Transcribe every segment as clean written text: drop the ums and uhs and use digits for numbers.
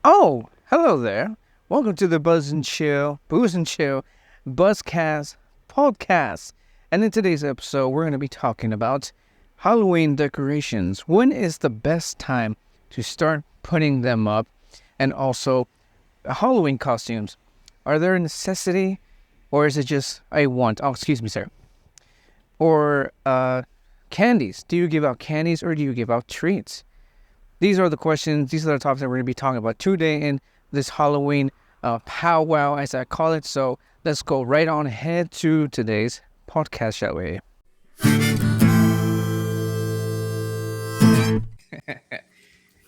Oh, hello there. Welcome to the Booze&Chill Buzzcast podcast. And in today's episode, we're going to be talking about Halloween decorations. When is the best time to start putting them up? And also, Halloween costumes. Are there a necessity or is it just a want? Oh, excuse me, sir. Or candies. Do you give out candies or do you give out treats? These are the questions, these are the topics that we're going to be talking about today in this Halloween powwow, as I call it. So let's go right on ahead to today's podcast, shall we?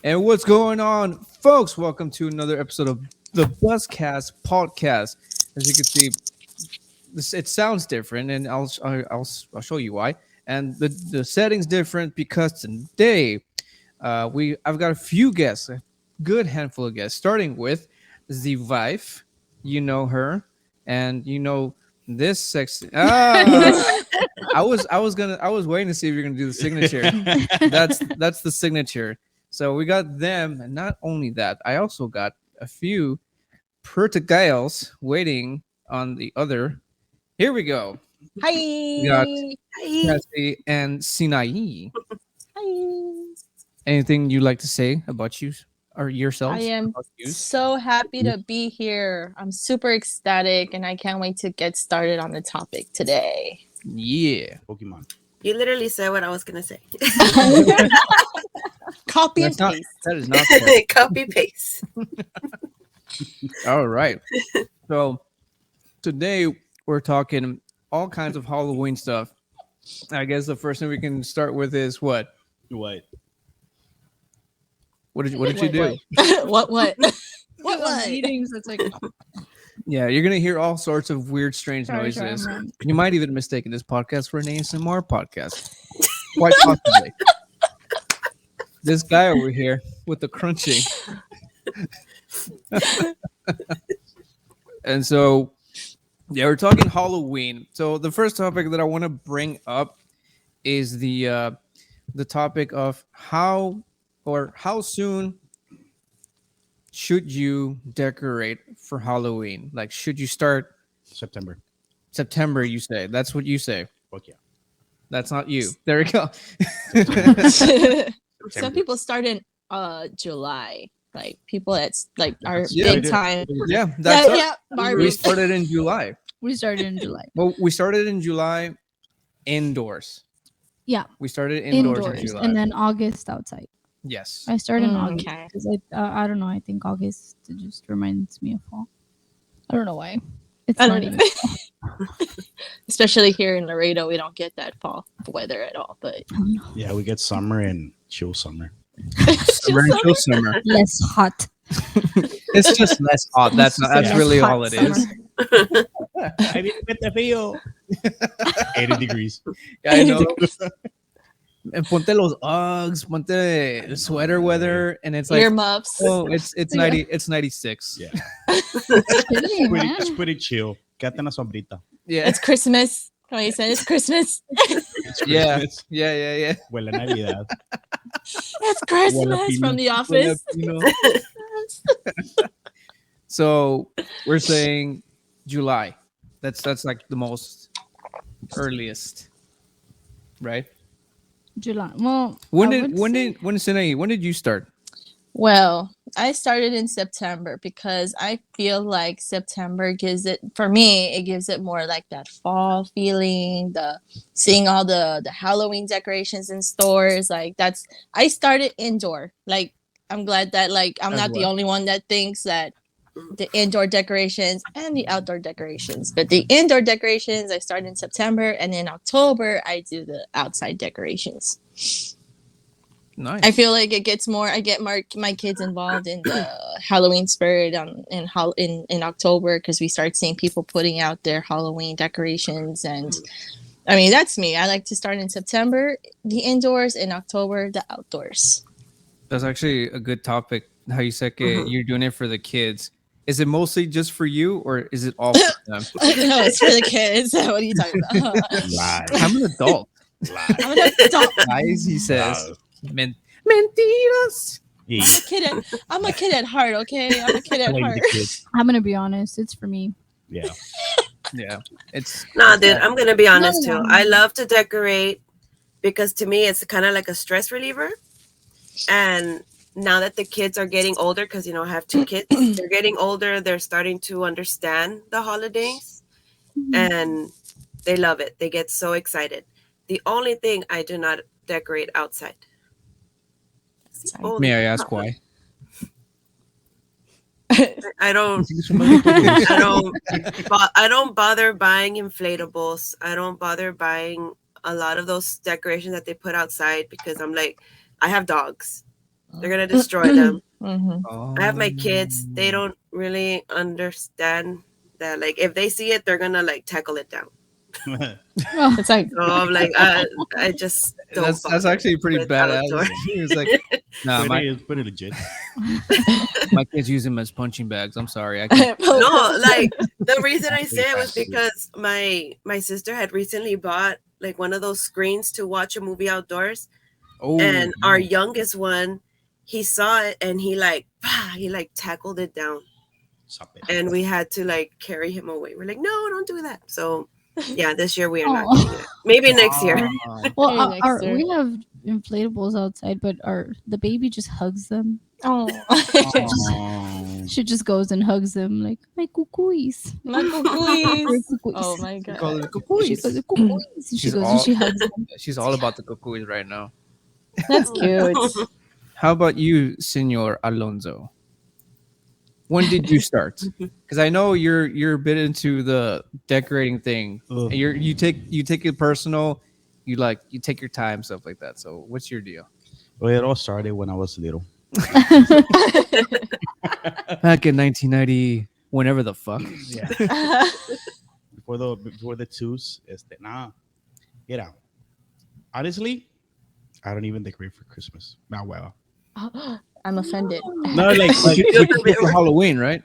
And what's going on, folks? Welcome to another episode of the Buzzcast podcast. As you can see, it sounds different, and I'll show you why. And the setting's different because today I've got a few guests, a good handful of guests, starting with the wife. You know her, and you know this sexy. I was waiting to see if you're gonna do the signature. That's the signature. So we got them, and not only that, I also got a few Pertigales waiting on the other. Here we go. Hi. We got Cassie and Sinai. Hi. Anything you'd like to say about you or yourselves? I am so happy to be here. I'm super ecstatic and I can't wait to get started on the topic today. Yeah. Pokemon. You literally said what I was gonna say. Copy and paste. That is not fair. Copy paste. All right. So today we're talking all kinds of Halloween stuff. I guess the first thing we can start with is what? What? What did you do? What? What meetings? It's like Yeah, you're gonna hear all sorts of weird, strange noises. You might even mistake this podcast for an ASMR podcast. Quite possibly. This guy over here with the crunching. And so, yeah, we're talking Halloween. So the first topic that I want to bring up is the topic of how soon should you decorate for Halloween? Like, should you start September? September, you say. That's what you say. Fuck yeah. That's not you. There we go. Some people start in July. Like people that's like are Yeah, big time. Yeah, that's Yeah, we Barbie. started in July. we started in July. Well, we started in July indoors. Yeah, We started indoors in July. and then August outside. Yes. I started in August Okay. because I don't know. I think August just reminds me of fall. I don't know why. It's I not don't even. Especially here in Laredo, we don't get that fall weather at all. But Yeah, we get summer and chill summer. Summer and chill summer. Less hot. It's just less hot. That's Less really hot all it is. summer. I didn't get the feel. 80 degrees. Yeah, I know. And ponte los Uggs, ponte sweater weather, and it's like, earmuffs. oh, it's 90, it's 96. Yeah. Chilly, man. It's pretty chill. Quédate en la sombrita. Yeah, It's Christmas. How you said it's Christmas. It's Yeah. Christmas. yeah. Huele a Navidad. It's Christmas from the office. So we're saying July. That's like the most earliest, right? July. Well, When I did would say- Sinai, when did you start? Well, I started in September because I feel like September gives it, for me, it gives it more like that fall feeling, the seeing all the Halloween decorations in stores. Like I started indoor. Like I'm glad that like I'm As not the well. only one that thinks that the indoor decorations and the outdoor decorations. But the indoor decorations I start in September, and in October I do the outside decorations. Nice. I feel like it gets more. I get my kids involved in the Halloween spirit in October because we start seeing people putting out their Halloween decorations, and I mean that's me. I like to start in September, the indoors, in October, the outdoors. That's actually a good topic. How you said you're doing it for the kids. Is it mostly just for you, or is it all for them? No, it's for the kids. What are you talking about? Live. I'm an adult. Live. I'm an adult. Guys, he says. Live. Mentiras. Yeah. I'm a kid at heart. Okay, I'm a kid at Blame heart. the kids. I'm gonna be honest. It's for me. Yeah. Yeah, it's Nah, it's dude, that. I'm gonna be honest No, too. no. I love to decorate because to me it's kind of like a stress reliever. And now that the kids are getting older, because I have 2 kids, they're getting older. They're starting to understand the holidays, and they love it. They get so excited. The only thing I do not decorate outside. That's the only May I thing. ask why? I don't. I don't bother buying inflatables. I don't bother buying a lot of those decorations that they put outside because I'm like, I have dogs. They're gonna destroy them. I have my kids. They don't really understand that. Like, if they see it, they're gonna like tackle it down. It's like So I'm like, I just don't. That's bother actually pretty with badass. outdoor. He was like, nah, It's pretty legit. my kids use them as punching bags. I'm sorry. I can't. No, like the reason I That's say it was pretty because my sister had recently bought like one of those screens to watch a movie outdoors, Oh, and our youngest one, he saw it and he tackled it down, Stop it. and we had to like carry him away. We're like, no, don't do that. So yeah, this year we are not Aw. doing it. Maybe next year. Well, Maybe next year. we have inflatables outside, but the baby just hugs them. oh, Oh. She just goes and hugs them like my cucuis. my cucuis. Cucuis. Oh my We god. call it She cucuys. goes, cucuis. She She's goes all- and she hugs them. She's all about the cucuys right now. That's cute. How about you, Senor Alonso? When did you start? Because I know you're a bit into the decorating thing. Ugh. You take it personal. You take your time, stuff like that. So what's your deal? Well, it all started when I was little. Back in 1990, whenever the fuck. Yeah. Before the twos, nah, get out. Honestly, I don't even decorate for Christmas. Not well. I'm offended. No, like For Halloween, right?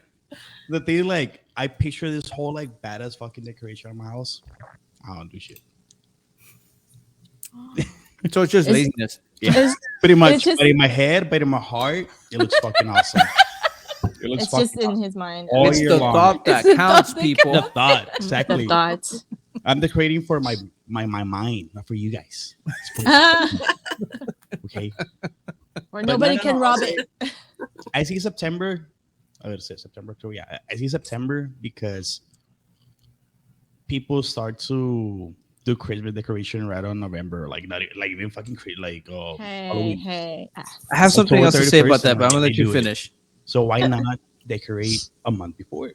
the thing, like I picture this whole like badass fucking decoration on my house. I don't do shit. So it's just It's- laziness. Yeah, It's, pretty much. it's just- But in my head, but in my heart, it looks fucking awesome. It looks it's fucking just in awesome. his mind. All It's year the long. thought that It's the counts, thought that people. The thought, The exactly. thought. I'm decorating for my mind, not for you guys. It's for- okay. Where nobody no, can I'll rob say- it. I see September. I would say September, October. Yeah, I see September because people start to do Christmas decoration right on November, like not like even fucking like Hey, Halloween. hey. I have something October else to say 31st, about that, but I'm gonna they let you do it. finish. So why not decorate a month before,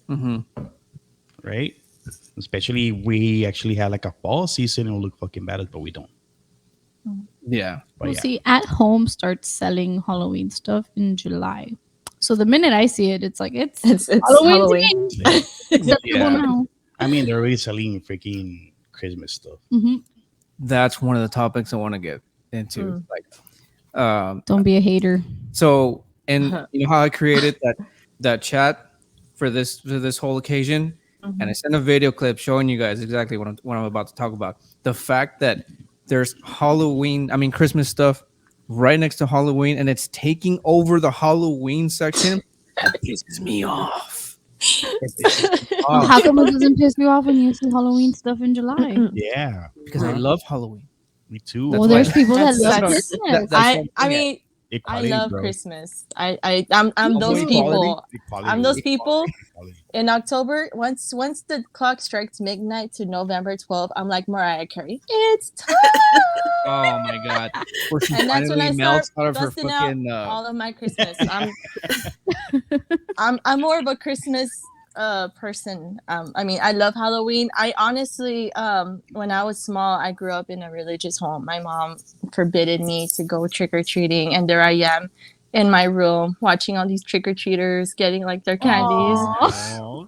Mm-hmm. right? Especially we actually had like a fall season and it'll look fucking bad, but we don't. Yeah. But Well, yeah. see, At Home starts selling Halloween stuff in July. So the minute I see it, it's like it's It's Halloween. Halloween. Yeah. Acceptable Yeah. now. I mean, they're already selling freaking Christmas stuff. Mhm. That's one of the topics I want to get into. Like, Don't be a hater. so, and you know how I created that chat for this whole occasion, Mm-hmm. and I sent a video clip showing you guys exactly what I'm about to talk about. The fact that there's Christmas stuff right next to Halloween, and it's taking over the Halloween section. That pisses me off. How come it doesn't piss you off when you see Halloween stuff in July? Yeah, Because I love Halloween. me too. That's Well, why- there's people that That's- love that's- Christmas. That's what I'm I saying. mean, I Equality, love bro. Christmas. I'm those Equality. people. Equality. I'm those people Equality. in October. Once the clock strikes midnight to November 12th, I'm like Mariah Carey. It's time, Oh my god! Where she and that's when I finally start melts out of her busting out fucking. all of my Christmas. I'm more of a Christmas person. I mean, I love Halloween. I honestly, when I was small, I grew up in a religious home. My mom forbidden me to go trick or treating, and there I am in my room watching all these trick or treaters getting like their candies. Oh.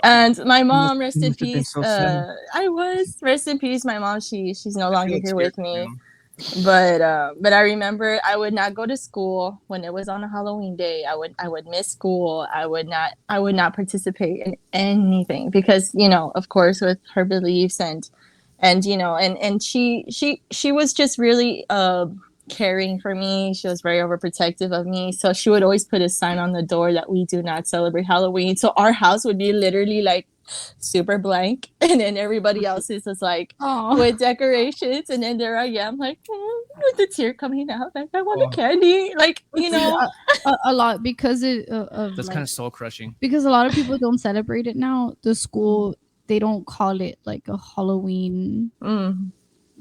And my mom, rest in must have been peace. so sad. I was rest in peace. My mom, she's no longer like here scared with me. now. But I remember I would not go to school when it was on a Halloween day. I would miss school. I would not participate in anything because, you know, of course, with her beliefs and you know, and she was just really caring for me. She was very overprotective of me. So she would always put a sign on the door that we do not celebrate Halloween. So our house would be literally like super blank, and then everybody else's was like Oh, with decorations. And then there I am, like with the tear coming out, like I want Oh. a candy, like you know. a lot because of That's like, kind of soul crushing. because a lot of people don't celebrate it now. The school, they don't call it like a Halloween Mm.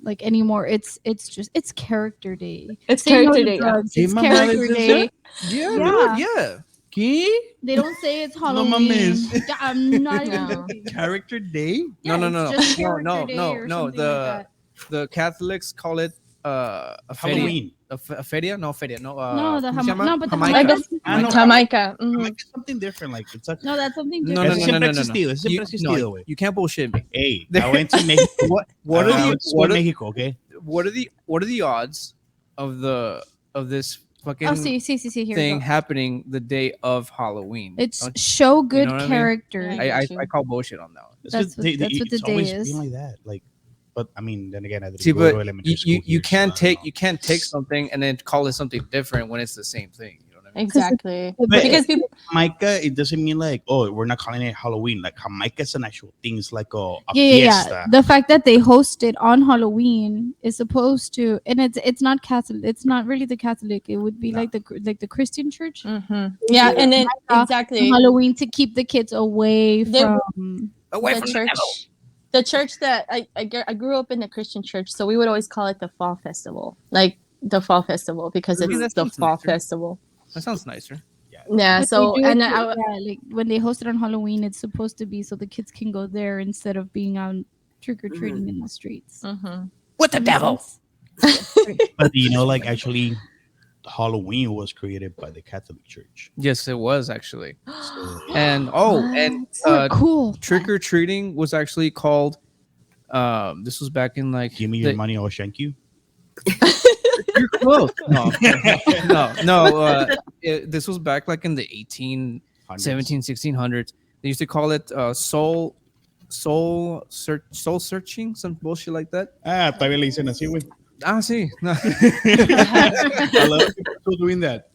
like anymore. It's just it's character day. It's Say no character to day, yeah. drugs. ¿Qué It's mamada character es esa? day. Yeah, Yeah. dude, yeah. ¿Qué? They don't say it's No Halloween. mames. Yeah, I'm not even No. joking. Character day? Yeah, No, it's no, just no, character no, day no, or no. something like that. The Catholics call it a feria. Halloween. A feria? No, feria. No, No, the ¿cómo se llama? no, but the Jamaica. Like Jamaica. Ah, no, Jamaica. I'm Mhm. like, it's something different. Like, it's a, No, that's something No, different. no, Eso no, no, siempre no, ha no, no. existido, eso siempre ha existido, No, güey. you can't bullshit me. Hey, I went to Mexico. What I are the went to school in Mexico, okay? what are the odds of this fucking Oh, see, here we thing go. happening the day of Halloween? It's Don't- show good know what I mean? character. Yeah. I call bullshit on that one. That's what the it's day always is. been like that. Like, but I mean, then again, I didn't See, go to but elementary you, school you, you here, can't so I don't take know. something and then call it something different when it's the same thing. You know what I mean? Exactly. But Because people Jamaica, it doesn't mean like, oh, we're not calling it Halloween. Like Jamaica is an actual thing. It's like a Yeah. fiesta. The fact that they host it on Halloween is supposed to, and it's not Catholic. It's not really the Catholic. It would be No. like the Christian church. yeah, and then on exactly Halloween to keep the kids away They- from. Away the from church. The church that I grew up in the Christian church, so we would always call it the fall festival, like the fall festival, because Really? it's That the sounds fall nicer. festival. That sounds nicer. Yeah. But So they do and it I, like when they host it on Halloween, it's supposed to be so the kids can go there instead of being out trick or treating in the streets. mhm. What the devil? But you know, like actually, Halloween was created by the Catholic Church. Yes, it was actually. So, And Cool. trick or treating was actually called. This was back in like. give me your money, I'll shank you. You're close. No, this was back like in the 1600s. They used to call it soul searching, some bullshit like that. Ah, todavía le dicen así, güey. Ah, sí. No. A lot of people are still doing that.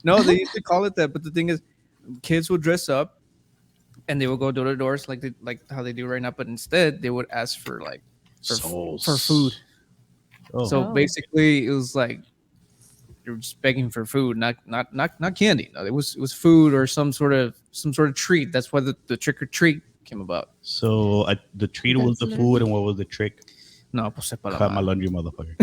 No, they used to call it that. But the thing is, kids would dress up and they would go door to doors like how they do right now. But instead, they would ask for like for food. Oh. So Oh. basically, it was like they were just begging for food, not candy. No, it was food or some sort of treat. That's why the trick or treat came about. So the treat was the That's food, and what was the trick? No, pues sepa la Cut my madre. laundry, motherfucker.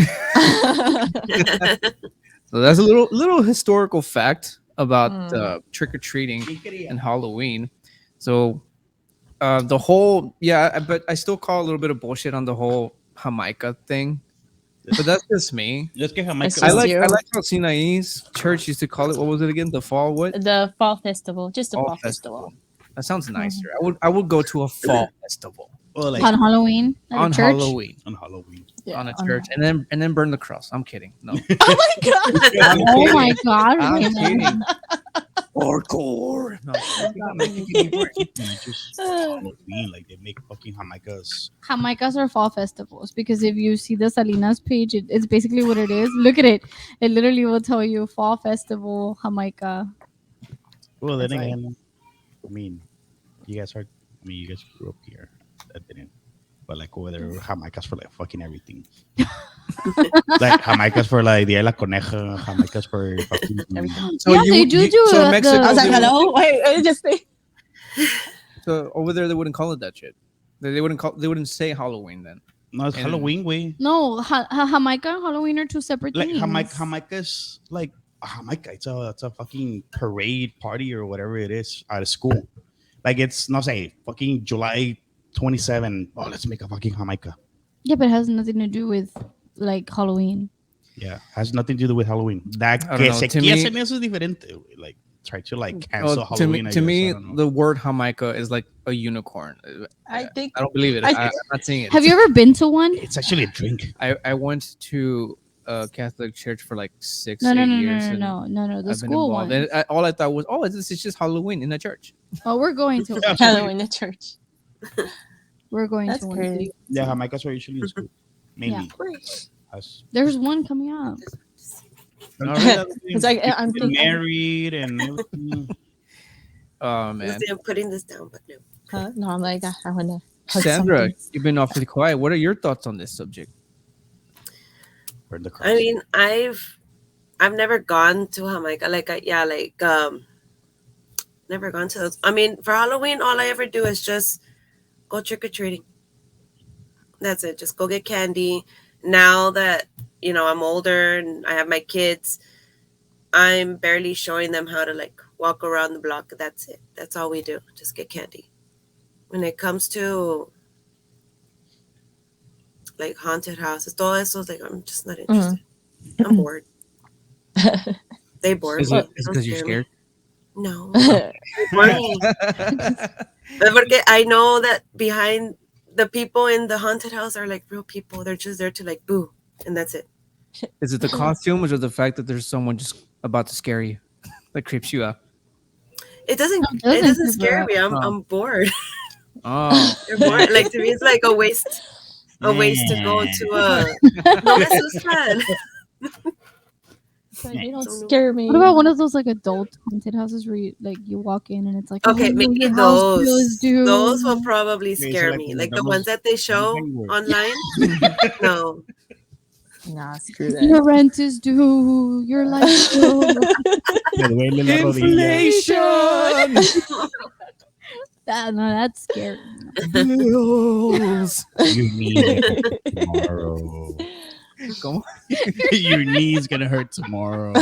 So that's a little historical fact about Mm. trick or treating and Halloween. So the whole but I still call a little bit of bullshit on the whole Jamaica thing. But that's just me. Let's get It's Jamaica. I just like you. how Sinai's church used to call it. What was it again? The fall what? The fall festival, just the Fall fall festival. That sounds nicer. I would go to a fall festival Oh, like On Halloween at on a church. Halloween on Halloween. Yeah, on a church and then burn the cross. I'm kidding. No. Oh my god! Oh my god! I'm Raymond. kidding. Hardcore. No. Just Halloween, like they make fucking Jamaicas. Jamaicas are fall festivals because if you see the Salinas page, it's basically what it is. Look at it. It literally will tell you fall festival Jamaica. Well, then That's right. again, I mean, you guys grew up here. I didn't. But like over there, Jamaicas for like fucking everything. Like Jamaicas for like Dia de la Coneja, Jamaicas for fucking Everything. So Yeah, they do so the- in Mexico, I was like, they would- hello. Wait, I just So over there, they wouldn't call it that shit. They wouldn't say Halloween then. no, it's And- Halloween way. No, Jamaica and Halloween are two separate Like things. Jamaica's like Jamaica. It's a fucking parade party or whatever it is out of school. Like it's not say fucking July 27. Oh, let's make a fucking Jamaica. Yeah, but it has nothing to do with like Halloween. Yeah, has nothing to do with Halloween. That I don't que know, se to me- quiesen eso es diferente. Güey. Like try to like cancel Oh, Halloween. I to guess. me, I don't know. the word Jamaica is like a unicorn. I think I don't believe it. I'm not seeing it. Have you ever been to one? It's actually a drink. I went to a Catholic church for like 6 No, 8 no, no, years. no, and no, no, no. The I've been school involved. one. And all I thought was, this is just Halloween in a church. Oh, we're going to. Halloween in church. We're going That's to one. crazy. Yeah, Jamaica's are usually in school. Mainly. Us. There's one coming up. It's like I'm Get thinking. married and everything. Oh man, I'm putting this down, but no. No, I'm like I wanna hug Sandra, something. you've been awfully quiet. What are your thoughts on this subject? Burn the cross. I mean, I've never gone to Jamaica. Never gone to those. I mean, for Halloween, all I ever do is just go trick or treating. That's it. Just go get candy. Now that I'm older and I have my kids, I'm barely showing them how to like walk around the block. That's it. That's all we do. Just get candy. When it comes to like haunted houses, todo eso, like I'm just not interested. I'm bored. They bore me. Is it Don't because you're scare me. scared? No. They bore me. Porque I know that behind the people in the haunted house are like real people. They're just there to like boo, and that's it. Is it the costumes or the fact that there's someone just about to scare you that creeps you out? It doesn't. No, it It doesn't doesn't creep scare her me. Oh. I'm bored. Oh, They're bored. Like to me, it's like a waste. A waste to go to a. No me asustan. It's like, you don't So- scare me. What about one of those like adult haunted houses where you walk in and it's like, Okay, oh, maybe your house feels those. due. Those will probably Wait, so scare like me. the Like the McDonald's- ones that they show Anywhere. online. No. Nah, screw Your that. rent is due. Your light is due. Me duele la rodilla. inflation. That's scary. Bills. Your knees tomorrow. Come on. Your knees gonna hurt tomorrow.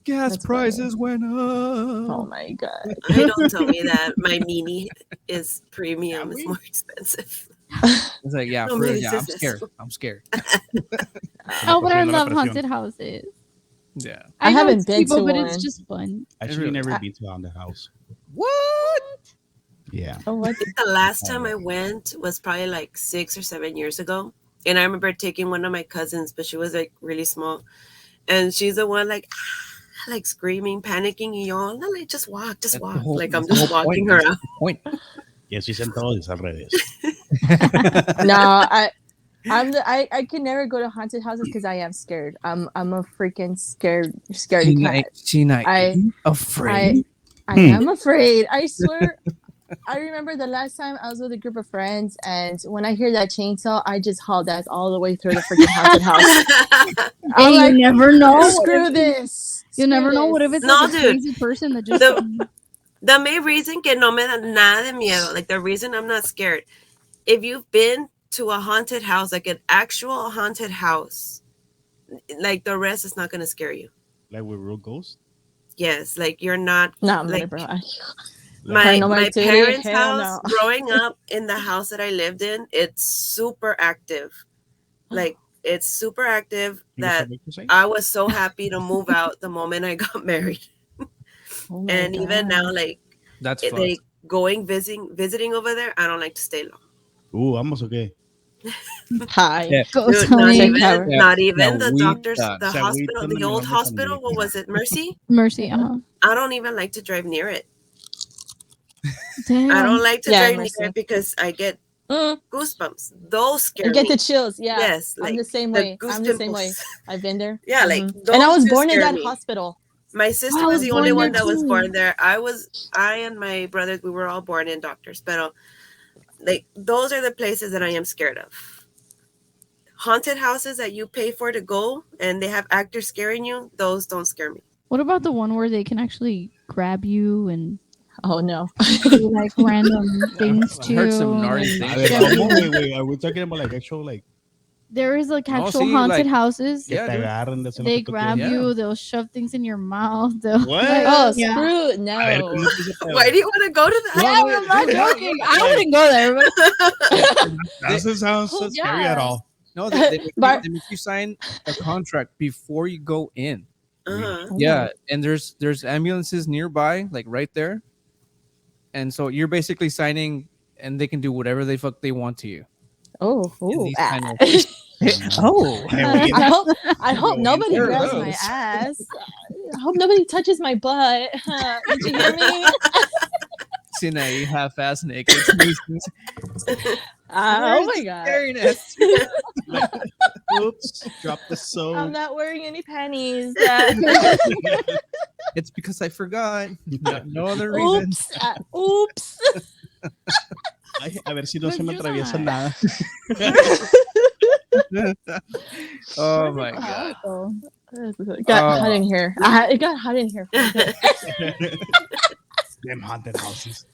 Gas That's prices went Oh up. my god. I don't tell me that my mini is premium. It's more expensive. It's like, yeah, No for real, me yeah, I'm dices scared. eso. I'm scared. Oh, but I Presión, la love presión. haunted houses. Yeah. I know haven't it's been people, to but one. it's just fun. Actually, really- never been to haunted house. What? Yeah. Oh, what? I think the last time I went was probably like 6 or 7 years ago. And I remember taking one of my cousins, but she was like really small. And she's the one like, like screaming, panicking, and y'all, no, like just walk. That's the Like whole- I'm that's the just whole walking point. her That's out. the point. Y así son todos al revés. No, I can never go to haunted houses because I am scared. I'm a freaking scaredy cat. Sinai, I- afraid. I am afraid. I swear. I remember the last time I was with a group of friends, and when I hear that chainsaw, I just hauled ass all the way through the freaking haunted house. I'm And like, you never know. screw this. You Screw never know. What if this." it's No, like a dude. crazy person that just The main reason que no me da nada de miedo, like the reason I'm not scared, if you've been to a haunted house, like an actual haunted house, like the rest is not going to scare you. Like with real ghosts. Yes, like you're not. Nah, I'm like, bro. my Paranormal activity? parents' Hell house, no. growing up in the house that I lived in, it's super active. Like it's super active You know that something to say? I was so happy to move out the moment I got married. Oh my And even God. now, like That's fun. they going visiting over there, I don't like to stay long. Vamos, okay. Hi. Yeah. goes Dude, not honey. even, Yeah. not even the we- doctors, the So we hospital, don't the old even hospital. understand What was it, Mercy? Mercy. I don't even like to drive near it. Damn. I don't like to Yeah, drive Mercy. near it because I get Mm, goosebumps. Those scare I get me. the chills. Yeah. Yes, I'm like the same the way. I'm the same way. goosebumps. I've been there. Yeah, like Mhm. And I those was just born in scare that me. hospital. My sister I was was the only born one there that was too. born there. I and my brothers, we were all born in doctors, but like those are the places that I am scared of. Haunted houses that you pay for to go and they have actors scaring you, those don't scare me. What about the one where they can actually grab you and Oh no. do like random things I've to heard some you? gnarly and things. A ver, shove ¿cómo? you? Wait, are we talking about like actual like There is like No, actual see, haunted like- houses. que Yeah, te dude. agarren de hacer lo They que tú grab quieras? you. They'll shove things in your mouth. They'll, What? Oh, Yeah. screw A ver, no. ¿cómo es ese pedo? Why do you want to go to that? Yeah, I'm not joking. I wouldn't go there. But Doesn't sound so scary at Yeah. all. No, they make, But- they make you sign a contract before you go in. Uh-huh. Yeah, and there's ambulances nearby, like right there, and so you're basically signing, and they can do whatever they want to you. Oh, In ooh, these ah. kind of- oh, I hope nobody There grabs goes. my ass. I hope nobody touches my butt. Did you hear me? Sinai half-ass naked. Oh my god. Staring at Oops, drop the soap. I'm not wearing any panties. It's because I forgot. No other reason. Oops. Oops. Ay, a ver si no Pues se me yo atraviesa sabe. nada. Oh my god. It got hot in here. It got hot in here. Them haunted houses.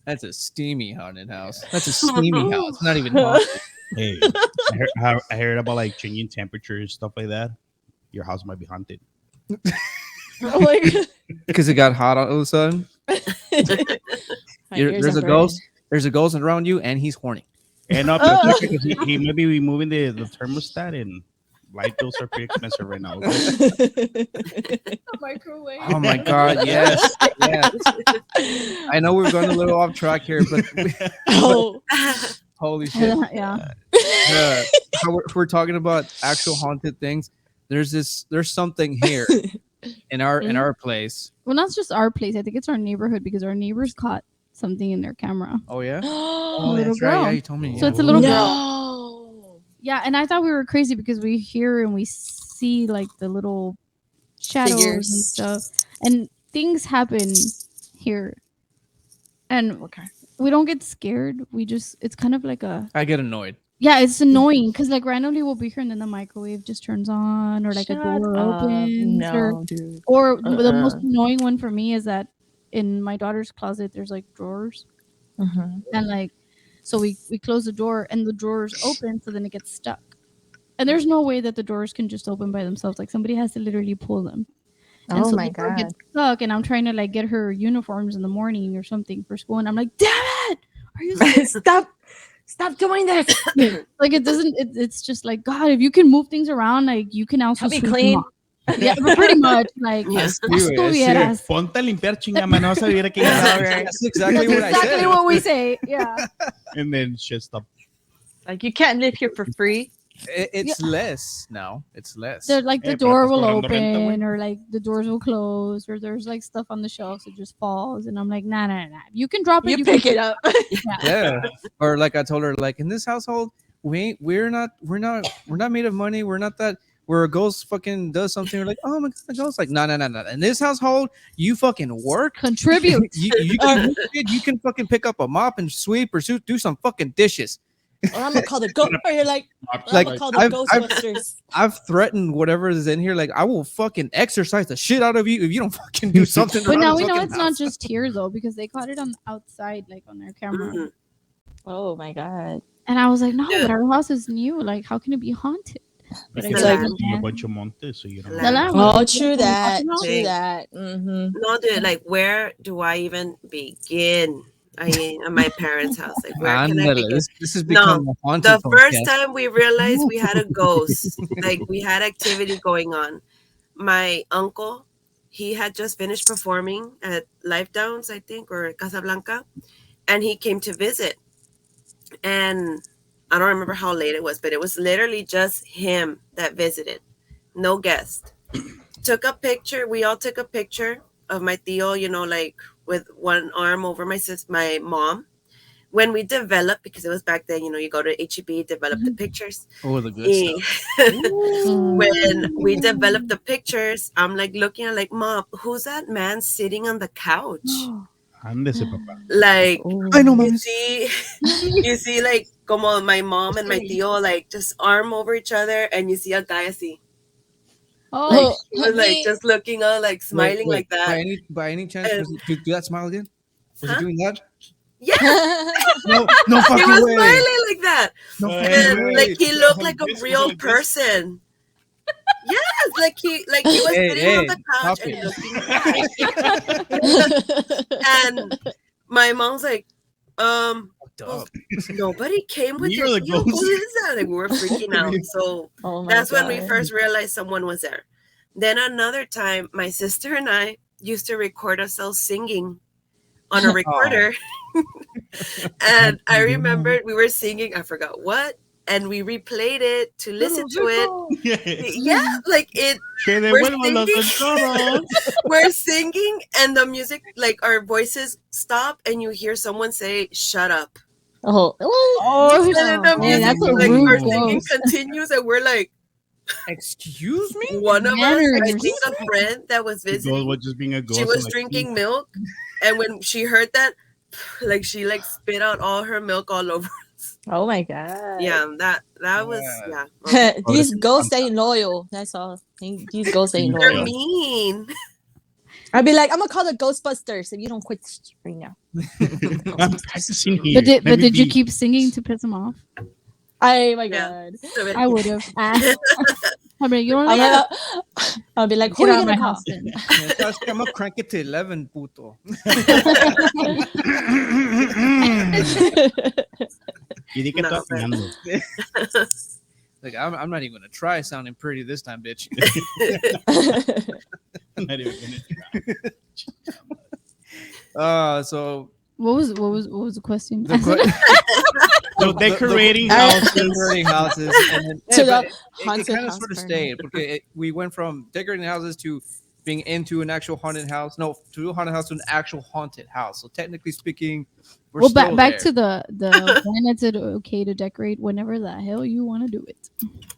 That's a steamy haunted house. That's a steamy house. Not even haunted. Hey, I heard about like changing temperatures, stuff like that. Your house might be haunted. Oh my god. Because it got hot all of a sudden. My ears There's are a burning. ghost. There's a ghost around you, and he's horny. And up because he may be removing the thermostat, and light bills are pretty expensive right now. Okay? Microwave. Oh my god, yes. Yes. I know we're going a little off track here, but Oh. holy shit. Yeah. How we're talking about actual haunted things. There's something here in our place. Well, not just our place. I think it's our neighborhood because our neighbors caught something in their camera. Oh yeah. Oh, little that's right. girl. Yeah, you told me. So yeah. it's a little girl. no. Yeah, and I thought we were crazy because we hear and we see like the little shadows and Figures. stuff, and things happen here, and Okay. we don't get scared. It's kind of like I get annoyed. it's annoying because like randomly we'll be here and then the microwave just turns on or like a Shut door up. opens No, dude. or the most Uh-uh. annoying one for me is that in my daughter's closet there's like drawers and like so we close the door and the drawers open so then it gets stuck and there's no way that the doors can just open by themselves, like somebody has to literally pull them. And Oh so my the door god. gets stuck and I'm trying to like get her uniforms in the morning or something for school and I'm like, damn it, are you serious? Stop doing this. Like it doesn't it's just like, God, if you can move things around, like you can also Help me sweep them clean. up. Yeah, but pretty much like Yes, "Haz you, tú yes, vieras." Ponte a limpiar, chingama, no vas a vivir aquí. That's exactly That's what I exactly said. what we say. Yeah. And then shit stop. Like you can't live here for free. It's less now. It's less. They're like the Eh, pero door estás will cobrando open renta, güey. or like the doors will close or there's like stuff on the shelves that just falls and I'm like, nah. You can drop it. You pick can it up. Yeah. Or like I told her, like in this household, we're not made of money. We're not that. Where a ghost fucking does something, we're like, oh my god, the ghost. Like, no. In this household, you fucking work. contribute. you can fucking pick up a mop and sweep or do some fucking dishes. Or I'm gonna call the ghost. Or you're like, I'm Like, gonna call the I've- Ghostbusters. I've threatened whatever is in here. Like, I will fucking exercise the shit out of you if you don't fucking do something. But around now this we know fucking it's not house. just here though because they caught it on outside, like on their camera. Mhm. Oh my god. And I was like, no, Yeah. but our house is new. Like, how can it be haunted? But I Because like- guess, it's a man. bunch of montes, so you don't The know. land. Oh, true that. Fucking True Hey. that. Mm-hmm. No, dude, like where do I even begin? I mean, at my parents' house. Like where can I Ándale, begin? this has become a haunted The first podcast. time we realized we had a ghost, like we had activity going on. My uncle, he had just finished performing at Life Downs, I think, or Casablanca, and he came to visit. And I don't remember how late it was, but it was literally just him that visited, no guest. Took a picture. We all took a picture of my tío, you know, like with one arm over my mom. When we developed, because it was back then, you know, you go to HEB, develop the pictures. Oh, the good Eh, stuff. when we developed the pictures, I'm like looking at like, Mom, who's that man sitting on the couch? Ándese, papá. Like, I know, you mami. see like como my mom and my tío like just arm over each other, and you see a guy así, Oh, he was like just looking all like smiling Wait, like that. By any chance, And- do that smile again? Was Huh? he doing that? Yeah, No he fucking was way. smiling like that. No Uh, fucking And way. like he looked like a This was real like this. person. Yes, like he was Hey, sitting on hey, the couch stop and it. looking. And my mom's like, Dog. nobody came with You're your the tío. Who ghost. is that? Like we were freaking out. So Oh my that's when we God. first realized someone was there. Then another time, my sister and I used to record ourselves singing on a recorder. And I remembered we were singing, I forgot what, and we replayed it to listen to it. Yes. Yeah, like it. Que devuelvan los tesoros. We're singing, and the music, like our voices stop, and you hear someone say, "Shut up." Oh, And then the man, music, that's a like rude our singing ghost. continues, and we're like, Excuse me? one of us, I Manners. think a friend that was The ghost visiting, was just being a ghost. she was and, like, drinking milk, and when she heard that, like she like spit out all her milk all over. oh my god. Yeah, that was Yeah. yeah. These ghosts ain't loyal. That's all. These ghosts ain't They're loyal. mean. I'd be like, I'm gonna call the Ghostbusters if you don't quit right now. I'm practicing here. But did you keep singing to piss him off? Oh my Yeah. god. So I would have. I mean, you don't I'm know. gonna, I'll be like, who Get are out you of my gonna call? house then. I'm gonna crank it to 11, puto. Y di que No, estaba but- soñando. Like, I'm not even gonna try sounding pretty this time, bitch. Not even gonna try. So What was the question? the que- So decorating the- houses. decorating houses, and then, To the but it haunted kind of house sort of burner. stayed because we went from decorating houses to being into an actual haunted house. No, to a haunted house to an actual haunted house. So technically speaking, we're Well, still back there. to the when it's okay to decorate whenever the hell you want to do it.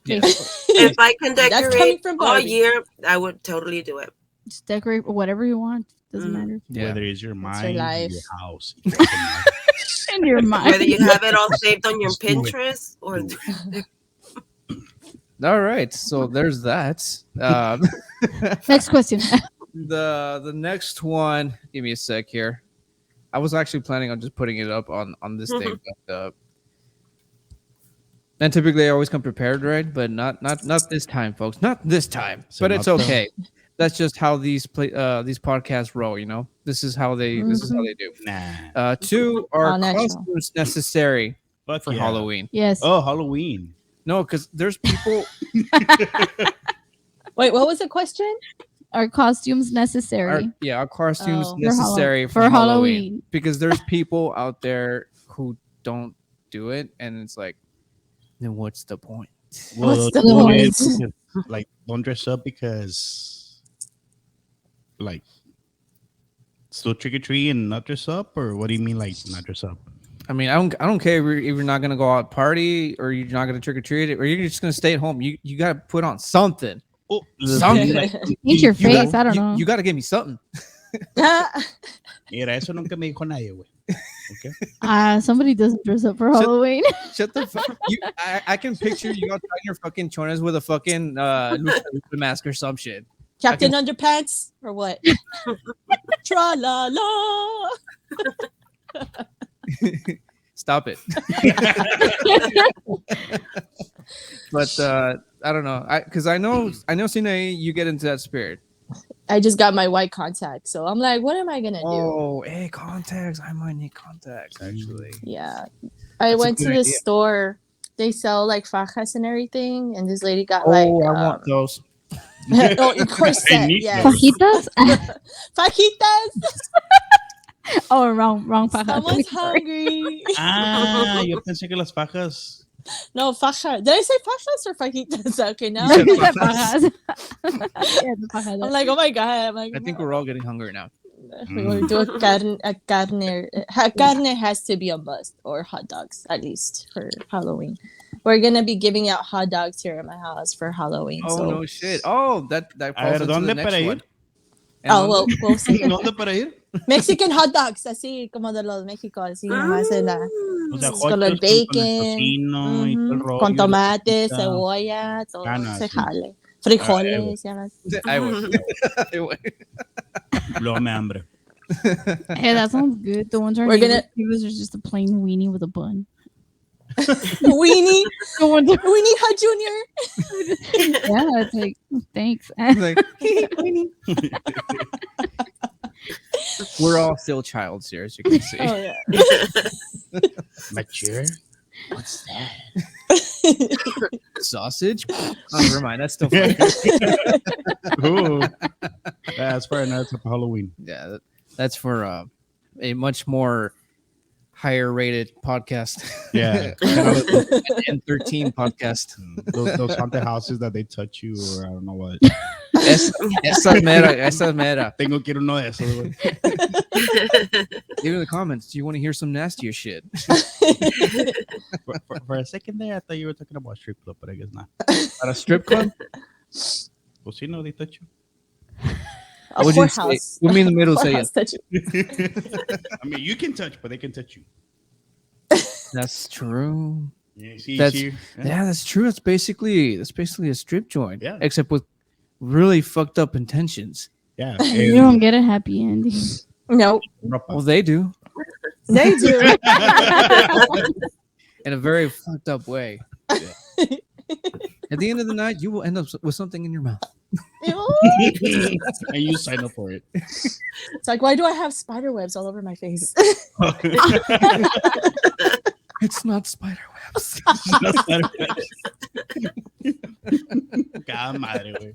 Yeah. If I can That's coming decorate from all Barbie. year, I would totally do it. Just decorate whatever you want. Doesn't Mm. matter. Yeah. Whether it's your That's your mind, life. your house. It doesn't matter. In your mind. Whether you have it all saved on your Just do it. Pinterest or Do All right, so there's that. Next question. The next one. Give me a sec here. I was actually planning on just putting it up on this thing, but and typically I always come prepared, right? But not this time, folks. Not this time. So But it's not the- okay. That's just how these podcasts roll. You know, this is how they do. Nah. 2 are All natural. costumes necessary Fuck for yeah. Halloween. Yes. Oh, Halloween. No, because there's people. Wait, what was the question? Are costumes necessary? Our costumes Oh. necessary For for Halloween. Halloween. Because there's people out there who don't do it, and it's like, then what's the point? What's the don't point? it because, like, don't dress up because, like, still trick or treat and not dress up, or what do you mean, like, not dress up? I mean, I don't care if you're not gonna go out party or you're not gonna trick or treat it, or you're just gonna stay at home. You gotta put on something. Oh, Something. Eat your You face. got- I don't you- know. You gotta give me something. Mira, eso nunca me dijo nadie, güey. Okay. Somebody doesn't dress up for Shut- Halloween. Shut the fuck. I can picture you outside your fucking chonas with a fucking lucha mask or some shit. Captain Underpants or what? Tra la la. Stop it. But I don't know. Because I know Sinai, you get into that spirit. I just got my white contact, so I'm like, what am I gonna do? Oh, hey, contacts. I might need contacts actually. Yeah, I That's a went to good the idea. store. They sell like fajas and everything, and this lady got Oh, like. I want those. Oh, of course, I need yes. those. Fajitas? Fajitas. Oh, wrong fajas. Someone's Sorry. hungry. Ah, yo pensé que las fajas. No, faja. Did I say fajas or fajitas? Okay, now You said You said fajas. fajas. Yeah, the fajas. I'm like, oh my god. I'm like, I think we're all getting hungry now. we're going to do a carne. Carne has to be a must, or hot dogs at least for Halloween. We're gonna be giving out hot dogs here at my house for Halloween. Oh so. no shit. Oh, that A falls ver, into the ¿dónde next para ir? one. Oh well, we'll see. ¿Dónde para ir? Mexican hot dogs, así como de los México, así nomás en la, O sea, con los hot dogs bacon, el tocino y todo el ujú, rollo, con la tomate, salsita. cebolla, todo Ah, no, se sí. jale. Frijoles, ya ves. I would. I would. Luego me hambre. Hey, that sounds good. The ones our We're neighbors gonna- give us is just a plain weenie with a bun. Weenie, The ones are- Weenie Hut Junior. yeah, it's like thanks. Like, we're all still childs here, as you can see. Oh yeah. Mature? What's that? Sausage? Oh, never mind. That's still funny. Ooh. That's fair enough for Halloween. Yeah, that's for a much more higher rated podcast. Yeah. N13 podcast. Those haunted houses that they touch you, or I don't know what. Esa mera. Tengo que ir uno de esos, güey. Leave in the comments. Do you want to hear some nastier shit? For a second there, I thought you were talking about strip club, but I guess not. At a strip club? Well, see, no, they touch you. A What did you say? whorehouse. Put me in the middle. Say it. Whorehouse touch you. I mean, you can touch, but they can touch you. That's true. Yeah, see, That's- see, Yeah, that's true. That's basically a strip joint. Yeah. Except with really fucked up intentions. yeah. You don't get a happy ending. No, Well, they do they do. in a very fucked up way. At the end of the night, you will end up with something in your mouth. And you sign up for it. It's like, why do I have spider webs all over my face? It's not spider webs. Cada madre, güey.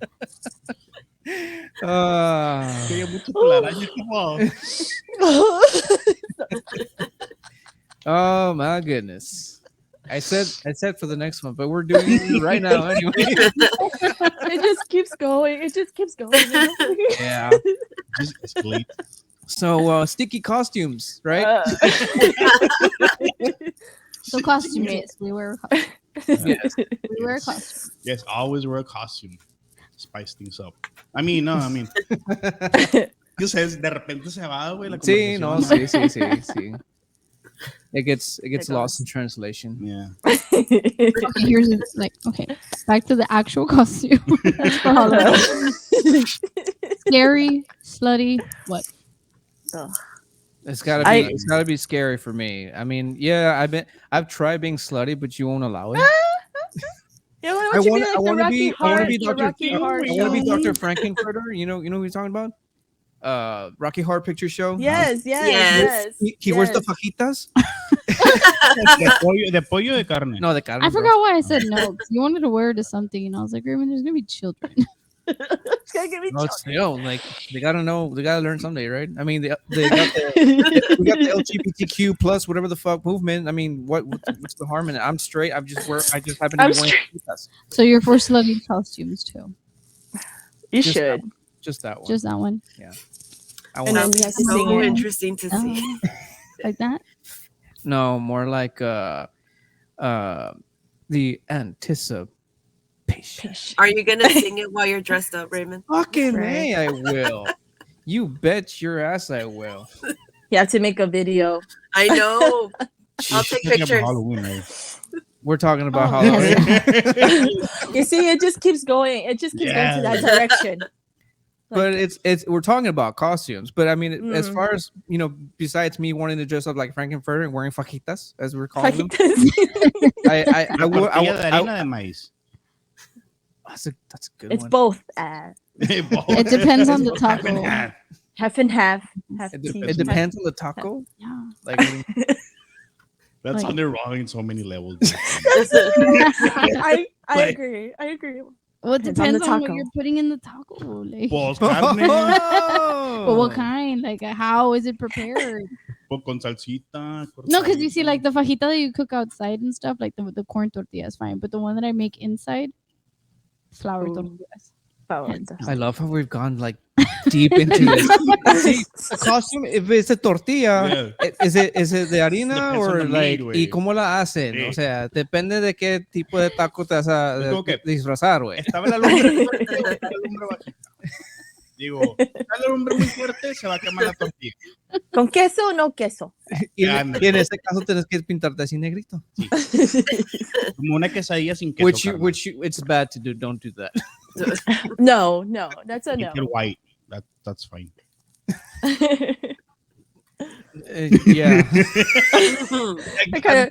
Ah. Quería mucho telaraña, como. Oh my goodness. I said for the next one, but we're doing it right now anyway. It just keeps going. It just keeps going. Yeah. Just escalate. So sticky costumes, right? So costumes. We wear Yes. we wear costumes. Yes, always wear a costume. Spice things up. I mean, ¿Qué sabes? De repente se va, güey, la Sí, no, conversación. sí. It gets lost in translation. Yeah. Okay, here's like okay. Back to the actual costume. For Halloween. Scary, slutty, what? It's gotta be scary for me. I mean, yeah, I've tried being slutty, but you won't allow it. You know, I want to be Dr. Rocky Horror I want to be show. Dr. Frankenfurter. You know who you're talking about? Rocky Horror Picture Show. Yes. He wears the fajitas. De pollo de carne. No, the carne. I bro. forgot why I said no. 'Cause you wanted to wear it to something, and I was like, Raymond, there's gonna be children. It's gonna give me No, chills. still like they gotta know. They gotta learn someday, right? I mean, we got the LGBTQ plus whatever the fuck movement. I mean, what's the harm in it? I'm straight. I just happen to I'm be wearing fajitas. So you're for slutty costumes too. You Just should. Just that one. Just that one. I And want then you have to So sing it. interesting to see. Like that. no more like the anticipation. Are you gonna sing it while you're dressed up, Raymond? Fucking Right. hey, I will. You bet your ass I will. You have to make a video. I know. I'll take Talking about pictures. Halloween, right? We're talking about Oh, Halloween. You see, it just keeps going. It just keeps going to that direction. But it's we're talking about costumes. But I mean, as Mm. far as besides me wanting to dress up like Frankenfurter and wearing fajitas, as we're calling them, Fajitas. I will. Tortilla de harina de maíz. That's a good It's one. both. It depends on the taco. Half and half. Half It, tea, it depends on the taco. Yeah. Like That Like- sounded wrong in so many levels. I Like- agree. I agree. Well, it Depends on depends the on what taco. you're putting in the taco. Like, Pues carne, but what kind? Like, how is it prepared? pues con salsita. No, because you see, cortadita. like the fajita that you cook outside and stuff, like the corn tortilla is fine, but the one that I make inside, flour Ooh. tortillas. I love how we've gone like deep into this. See, the costume, if it's a tortilla, is it de harina Depends on or the like meat, güey. y cómo la hacen? Sí. O sea, depende de qué tipo de taco te vas a Es como que- disfrazar, güey. Estaba la lumbre fuerte, estaba la lumbre bajita. Digo, está la lumbre muy fuerte, se va a quemar la tortilla. ¿Con queso o no queso? Y Anda. en ese caso tienes que pintarte así negrito. Como una quesadilla sin queso. Which it's bad to do. Don't do that. No, that's a Make no. it white. That's fine. Yeah. I kinda,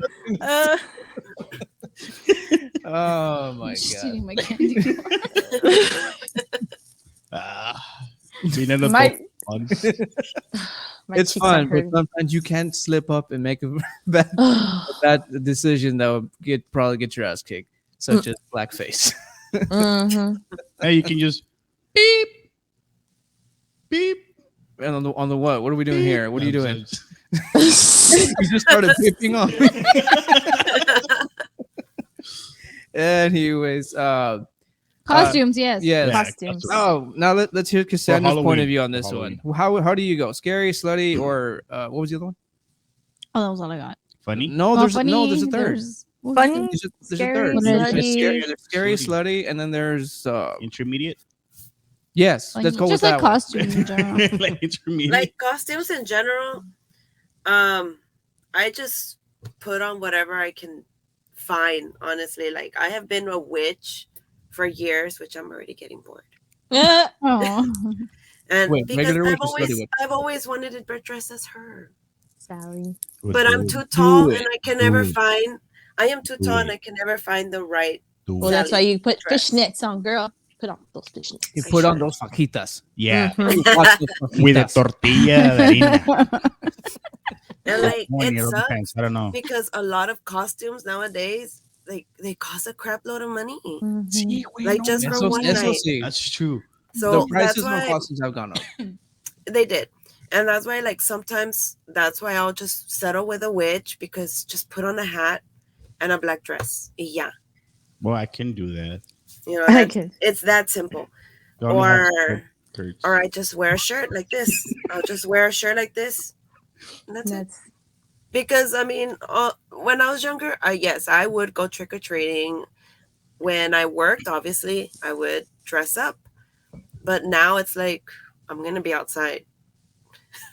Oh my Just god. eating my candy. Vine no my, fun. my It's cheeks are fun, but hurting. sometimes you can't slip up and make a bad decision that would probably get your ass kicked, such as blackface. Mhm. Hey, you can just beep, beep. And on the what? What are we doing here? What are you doing? You just started pipping on me. Anyways, Costumes, yes. yes. Costumes. Oh, now let's hear Cassandra's point of Halloween. view on this Halloween. one. How do you go? Scary, slutty, or what was the other one? Oh, that was all I got. Funny. No, Well, there's funny, a third. what was Funny. it? There's a Scary, third. slutty. There's scary, Slutty. slutty, and then there's Intermediate. yes. Like, Let's go with just that like one. costumes in general. Like intermediate. Like costumes in general, I just put on whatever I can find. Honestly, like I have been a witch for years, which I'm already getting bored. Oh, And Wait, because regular witch or slutty witch? I've always wanted to dress as her, Sally. but I'm too tall it. and I can never Do it. find. I am too Do tall it. and I can never find the right. Well, that's why you put Dress. fishnets on, girl. Put on those fishnets. You put on those fajitas. Yeah. Mhm. Watch those With a fajitas. tortilla de harina. And like Morning, it all sucks depends. I don't know. because a lot of costumes nowadays, like they cost a crap load of money. Mhm. Like just for Eso, one eso night. sí. That's true. So The that's prices of why costumes have gone up. they did. And that's why like sometimes that's why I'll just settle with a witch because just put on a hat and a black dress. Yeah. Well, I can do that. You know, I that's- can. it's that simple. You only have Or skirts. or I just wear a shirt like this. I'll just wear a shirt like this. And that's it. That's Because I mean, when I was younger, yes, I would go trick or treating. When I worked, obviously, I would dress up. But now it's like I'm gonna be outside,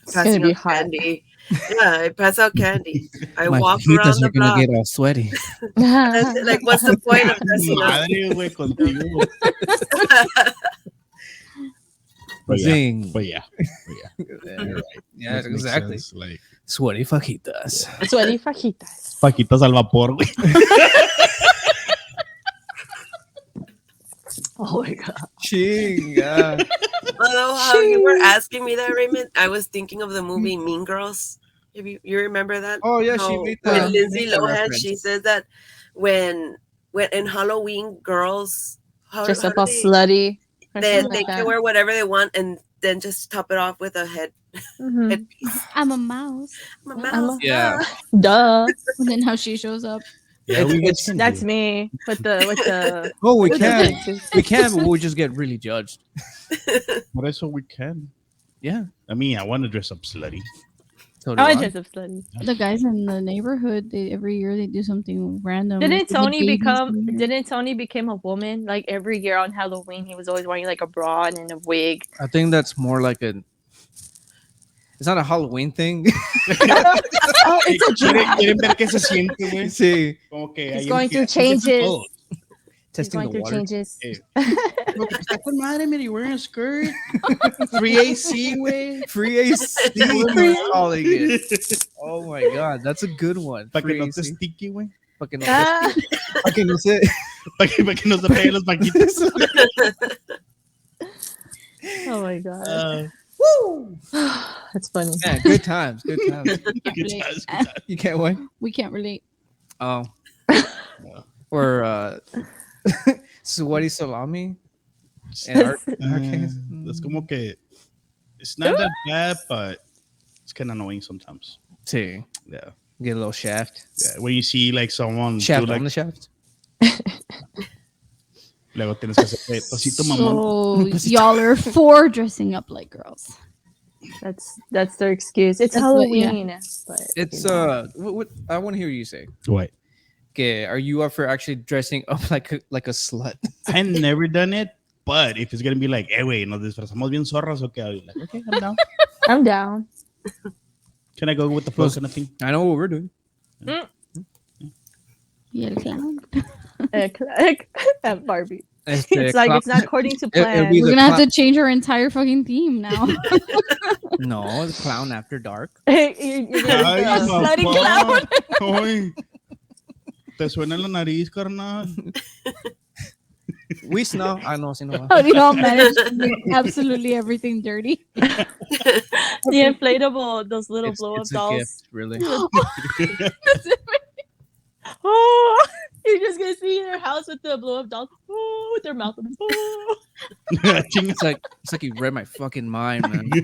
It's gonna passing be out hot. candy. Yeah, I pass out candy. I My walk fajitas around the are gonna block. get all sweaty. That's it. Like, what's the point of dressing up? Madre, güey, contigo. But yeah. Zing. But yeah. Yeah, You're right. yeah, Makes exactly. sense, like Sweaty fajitas. Sweaty fajitas. Paquitas al vapor, güey. Oh my god. Chinga. Although how you were asking me that, Raymond, I was thinking of the movie Mean Girls. You remember that? Oh yeah, she How made with that. Lindsay made that Lohan. reference. She says that when in Halloween, girls Dress how up do all slutty. Or they something like can that. wear whatever they want and then just top it off with a Mhm. headpiece. I'm a mouse. I'm a I'm a- mouse. Yeah. Duh. And then how she shows up. Yeah, we It's- can That's do. me with the Oh, we with the can. tattoos. We can, but we just get really judged. Por eso we can. Yeah. I mean, I want to dress up slutty. So do I I. was dressed up slutty. The guys in the neighborhood, every year they do something random. Didn't Like, the Tony babies become? in here. Didn't Tony become a woman? Like every year on Halloween, he was always wearing like a bra and a wig. I think that's more like a. It's not a Halloween thing. Oh, it's a drag. ¿Quieren ver qué se siente, güey? Sí. Como que He's ahí going through empieza changes. todo. He's Testing going the through water. changes. Como que está con madre, mira, you're wearing a skirt. Free AC, güey. Free AC. We're calling it. Oh my god, that's a good one. Para que Free no te AC. sticky, güey. Pa' que no Ah, pa' que no se- Para que no se peguen los paquitos. oh my god, Woo! that's funny. Man, good times. Good times. Good times, good times. You can't wait. We can't relate. Oh. Or sweaty salami. In our case. That's como que it's not that bad, but it's kind of annoying sometimes. Sí. Yeah. Get a little shaft. Yeah. When you see like someone Shaft do, like, on the shaft. luego tienes que hacer pasito mamón. So y'all are for dressing up like girls. That's their excuse. It's That's what- yeah. Halloween. But, It's you know. what I want to hear you say. What? Okay, are you up for actually dressing up like a slut? I never done it, but if it's gonna be like, hey, güey, nos disfrazamos bien zorras, okay, I'll be like, okay, I'm down. I'm down. Can I go with the flow kind of thing? I know what we're doing. Y el clown. At Barbie. Este, It's like it's not according to it'll plan. be We're the gonna have to change our entire fucking theme now. No, it's clown after dark. You're gonna be a slutty clown. Ay, te suena la nariz, carnal. We snow. I know, si no. How do y'all manage to make absolutely everything dirty? The inflatable, those little blow up It's a dolls. gift, really. Oh, you're just gonna see their house with the blow up dolls. Oh, with their mouth. Oh. It's like you read my fucking mind, man.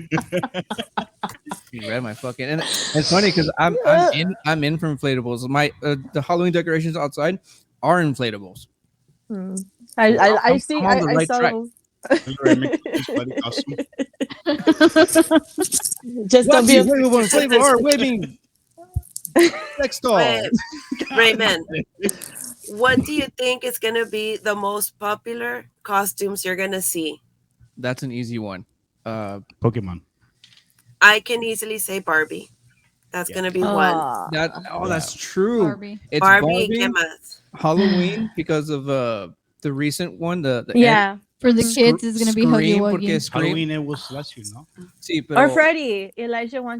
You read my fucking, and it's funny because I'm in for inflatables. My the Halloween decorations outside are inflatables. I see. I'm on the I right saw. track. Just don't be. Inflatable, inflatable are waving sex doll. Wait, Raymond, what do you think is gonna be the most popular costumes you're gonna see? That's an easy one. Pokemon. I can easily say Barbie. That's Yeah. gonna be one. That's true. Barbie. It's Barbie, Barbie, ¿qué más? Halloween because of the recent one. The Yeah. For the kids, it's gonna be Huggy Scream porque Wuggy. Scream. Halloween it was last year, no? Sí, Or pero Freddie.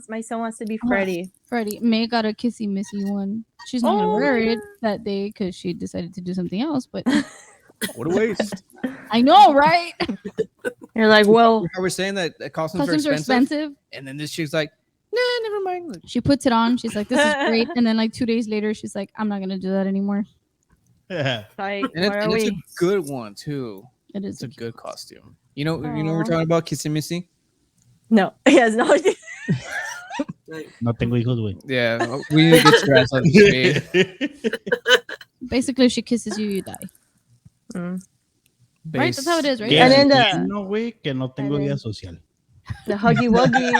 My son wants to be Freddie. Freddie. May got a kissy missy one. She's not gonna wear it that day because she decided to do something else. But what a waste. I know, right? You're like, well, How we're saying that costumes Costumes are are expensive, expensive. and then this chick's like, nah, never mind. Like, She puts it on. She's like, "This is great." And then like 2 days later, she's like, "I'm not gonna do that anymore." Yeah. like, and what are it's a we? good one too. It It's is. a good costume. You know what we're Aw. talking about, Kissy Missy. No. Yes, no. Like, No tengo hijos, güey. Yeah, we need to get your ass on the street. Basically, if she kisses you, you die. Right? That's how it is, right? Yeah, And then no, güey, que no tengo and vida then- social. The Huggy Wuggy.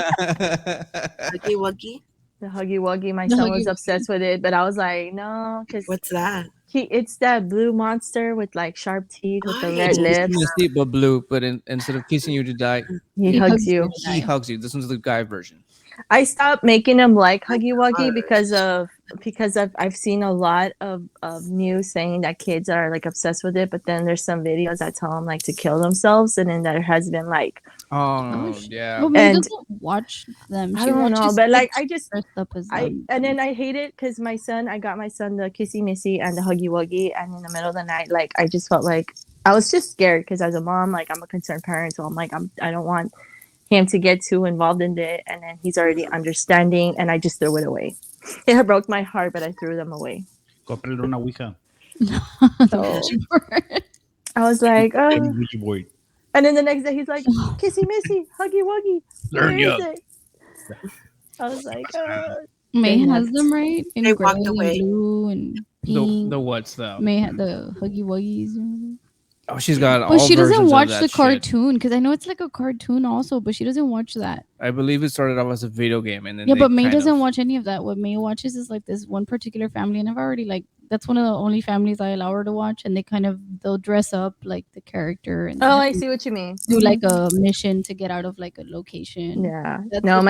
Huggy Wuggy? The Huggy Wuggy. My The son Huggy was obsessed with it, but I was like, no, because What's that? it's that blue monster with like sharp teeth with the Oh, red yeah. lips. Missy, but blue. But instead of kissing you to die, He hugs you. he hugs you. This one's the guy version. I stopped making him like My Huggy Wuggy gosh. because I've seen a lot of news saying that kids are like obsessed with it, but then there's some videos that tell them like to kill themselves, and then there has been like Oh, shit. yeah. Well, May And- doesn't watch them. I She don't know, watches but like kids I just dressed up as I them. and then I hate it because I got my son the Kissy Missy and the Huggy Wuggy, and in the middle of the night, like I just felt like I was just scared because as a mom, like I'm a concerned parent, so I'm like I don't want him to get too involved in it, and then he's already understanding, and I just threw it away. It broke my heart, but I threw them away. Cómprale una ouija. So I was like, Any Ouija board. and then the next day he's like, Kissy Missy, Huggy Wuggy, where Learn is yuck. it? I was like, May They has left. them right in They gray walked and away. blue and pink. The what's though? May had the Huggy Wuggies. Oh, she's got all But she doesn't versions of watch that the shit. cartoon because I know it's like a cartoon also, but she doesn't watch that. I believe it started off as a video game, and then Yeah, they but May kind doesn't of- watch any of that. What May watches is like this one particular family, and I've already like that's one of the only families I allow her to watch, and they'll dress up like the character and oh, I see what you mean. do like a mission to get out of like a location. Yeah. That's No, it.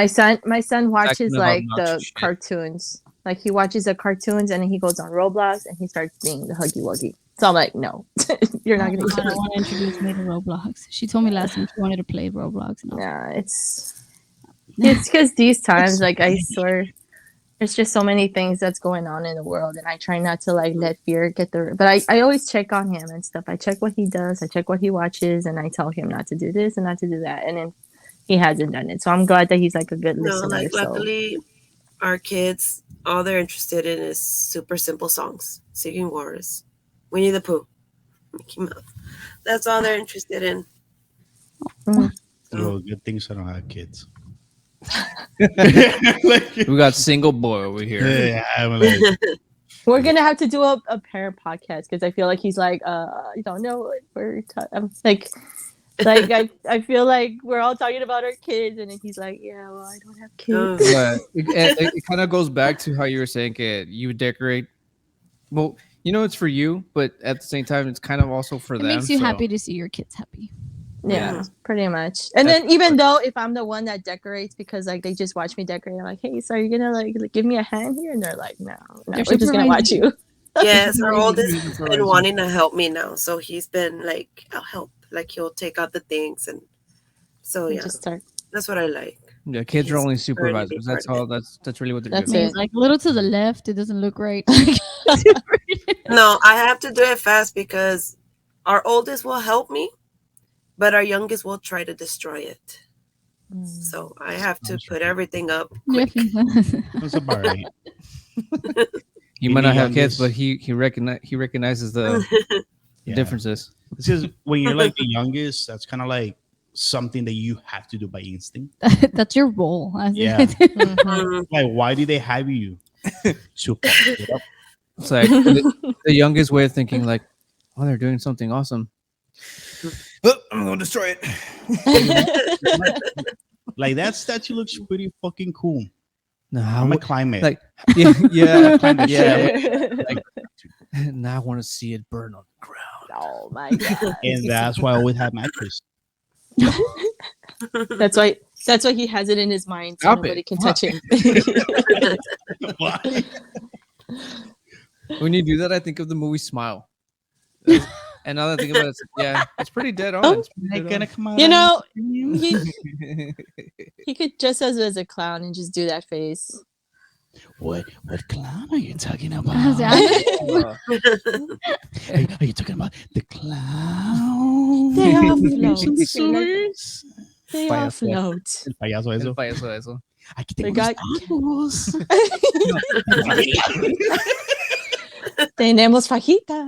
my son watches kind of like the obnoxious shit. cartoons. Like he watches the cartoons and then he goes on Roblox and he starts being the Huggy Wuggy. So I'm like, no, you're not gonna I kill don't me. want to introduce May to Roblox. She told me last time she wanted to play Roblox. And I was Yeah, it's because these times, like I swear, there's just so many things that's going on in the world, and I try not to like let fear get the. But I always check on him and stuff. I check what he does, I check what he watches, and I tell him not to do this and not to do that, and then he hasn't done it. So I'm glad that he's like a good No, listener. like so luckily, our kids, all they're interested in is super simple songs, singing wars, Winnie the Pooh, Mickey Mouse. That's all they're interested in. So good things I don't have kids. We got single boy over here. Yeah, I'm like, we're gonna have to do a parent podcast because I feel like he's like, you don't know what we're. I'm like I feel like we're all talking about our kids, and then he's like, yeah, well, I don't have kids. But it kind of goes back to how you were saying it. You decorate. Well, you know it's for you, but at the same time, it's kind of also for it them. makes you so- happy to see your kids happy. Yeah, Yeah. pretty much. And That's then even though if I'm the one that decorates because like they just watch me decorate, I'm like, hey, so are you gonna like give me a hand here? And they're like, no, They're we're just gonna watch you. Yes, our Supervising. oldest has Supervising. been wanting to help me now, so he's been like, "I'll help." Like he'll take out the things, and so And yeah, just start. that's what I like. Yeah, kids are He's only learning to be supervisors. part That's of it. all. That's really what they're That's doing. it. It's like a little to the left. It doesn't look right. No, I have to do it fast because our oldest will help me, but our youngest will try to destroy it. So I have to Sounds put right. everything up quick. that's about right. He Being might the not have kids, youngest. but he recognizes the Yeah. differences. This is when you're like the youngest. That's kind of like something that you have to do by instinct? That's your role. Yeah. Mhm. Like, why do they have you to fuck it up? It's like the youngest way of thinking, like, oh, they're doing something awesome. Oh, I'm gonna destroy it. Like, that statue looks pretty fucking cool. No, I'm gonna climb it. like, yeah, yeah, Climb that shit. yeah. Now I want to see it burn on the ground. Oh my god. And that's why I always have mattress. That's why he has it in his mind so Stop nobody it. can touch him. Why? When you do that, I think of the movie Smile. And now that I think about it, yeah, it's pretty dead on. Oh. It's pretty They're dead gonna on. come out. You know, he, Yeah, he could dress as a clown and just do that face. What clown are you talking about? I was like, Are you talking about the clown? They are Some floats. sorts? They are Payaso. floats. El payaso eso. el payaso eso. Aquí They tengo got- los tacos. Tenemos fajita.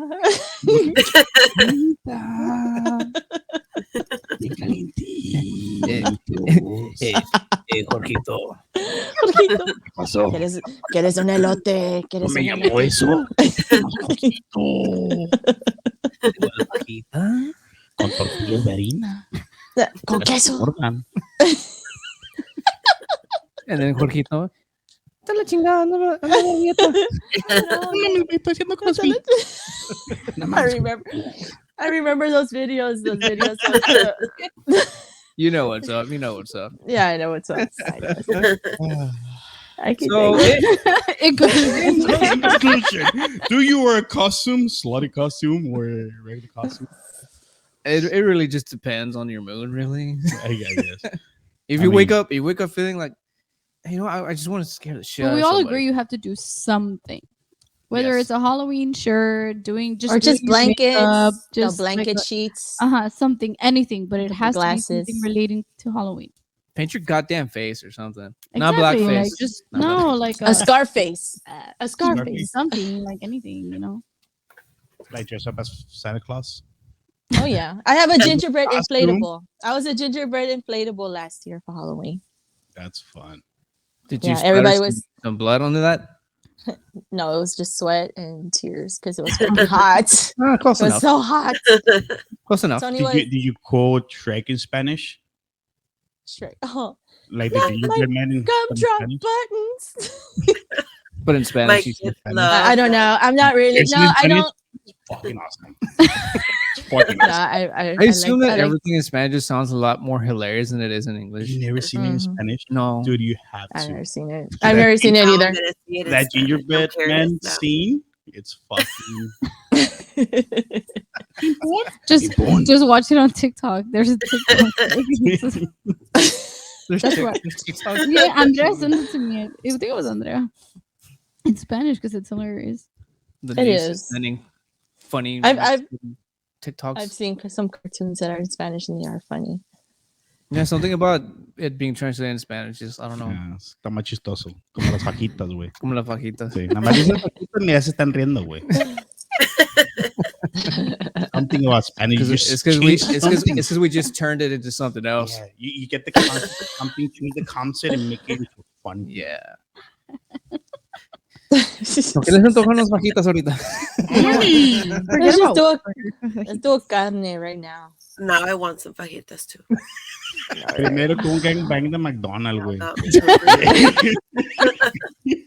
Bien calientitos. Jorgito. Jorgito, ¿Qué pasó? ¿Quieres un elote? ¿No ¿Quieres me un llamó elote? eso? Jorgito. Con tortillas de harina. Con queso. Morgan. And then Jorgito. Está la chingada, no dieta. No me estoy haciendo crossfit. I remember those videos. Of You know what's up. You know what's up. yeah, I know what's up. I know. I can So take it. it goes. In conclusion, do you wear a costume, slutty costume, or a regular costume? it really just depends on your mood, really. I guess. If I you wake mean- up feeling like, hey, you know, I just want to scare the shit But out we of all somebody. agree you have to do something. Whether Yes. it's a Halloween shirt, doing just Or just doing your blankets, makeup, the just blanket like sheets. something, anything, but it has to be something Glasses. relating to Halloween. Paint your goddamn face or something. Not Exactly, blackface. like just Not no, blackface. like A scar face. A scar Scarface. face. something, like anything, you know. Like dress up as Santa Claus. Oh yeah, I have a gingerbread Costume. inflatable. I was a gingerbread inflatable last year for Halloween. That's fun. Did Yeah, you splatter everybody some, was- some blood onto that? No, it was just sweat and tears because it was freaking hot. It Ah, close was enough. so hot. Close enough. Tony Did was you quote Shrek in Spanish? straight. Oh, Like Not the gingerbread man in gumdrop Spanish? buttons. But in My Spanish, you kids said- love I don't know. I'm not really. It's No, in I Spanish? don't. It's fucking awesome. It's fucking No, awesome. I assume like, that I like, everything in Spanish just sounds a lot more hilarious than it is in English. You've never seen it in Mhm. Spanish? No. Dude, you have I've to. never seen it. I've never seen it Now I'm either. gonna see it in That Spanish. gingerbread I'm curious man now. scene, it's fucking. Just watch it on TikTok. There's a TikTok. There's That's Tik- what- there's TikTok. Yeah, Andrea sent it to me. I think it was Andrea. In Spanish because it's hilarious. The It niece is. sending funny I've TikToks. seen some cartoons that are in Spanish and they are funny. Yeah, something about it being translated in Spanish. Just I don't know. Ah, está más chistoso. Como las fajitas, güey. Como la fajita. Sí, nada más dicen fajitas y ya se están riendo, güey. Something about Spanish. Because you it's just because change something. we just turned it into something else. Yeah, you get the concept of something, change the concept and make it into fun. Yeah. ¿Por qué les antojan las fajitas ahorita? Let's just do a, let's do a carne right now. Now I want some fajitas too. Primero con un gangbang de McDonald's, güey. Not me too.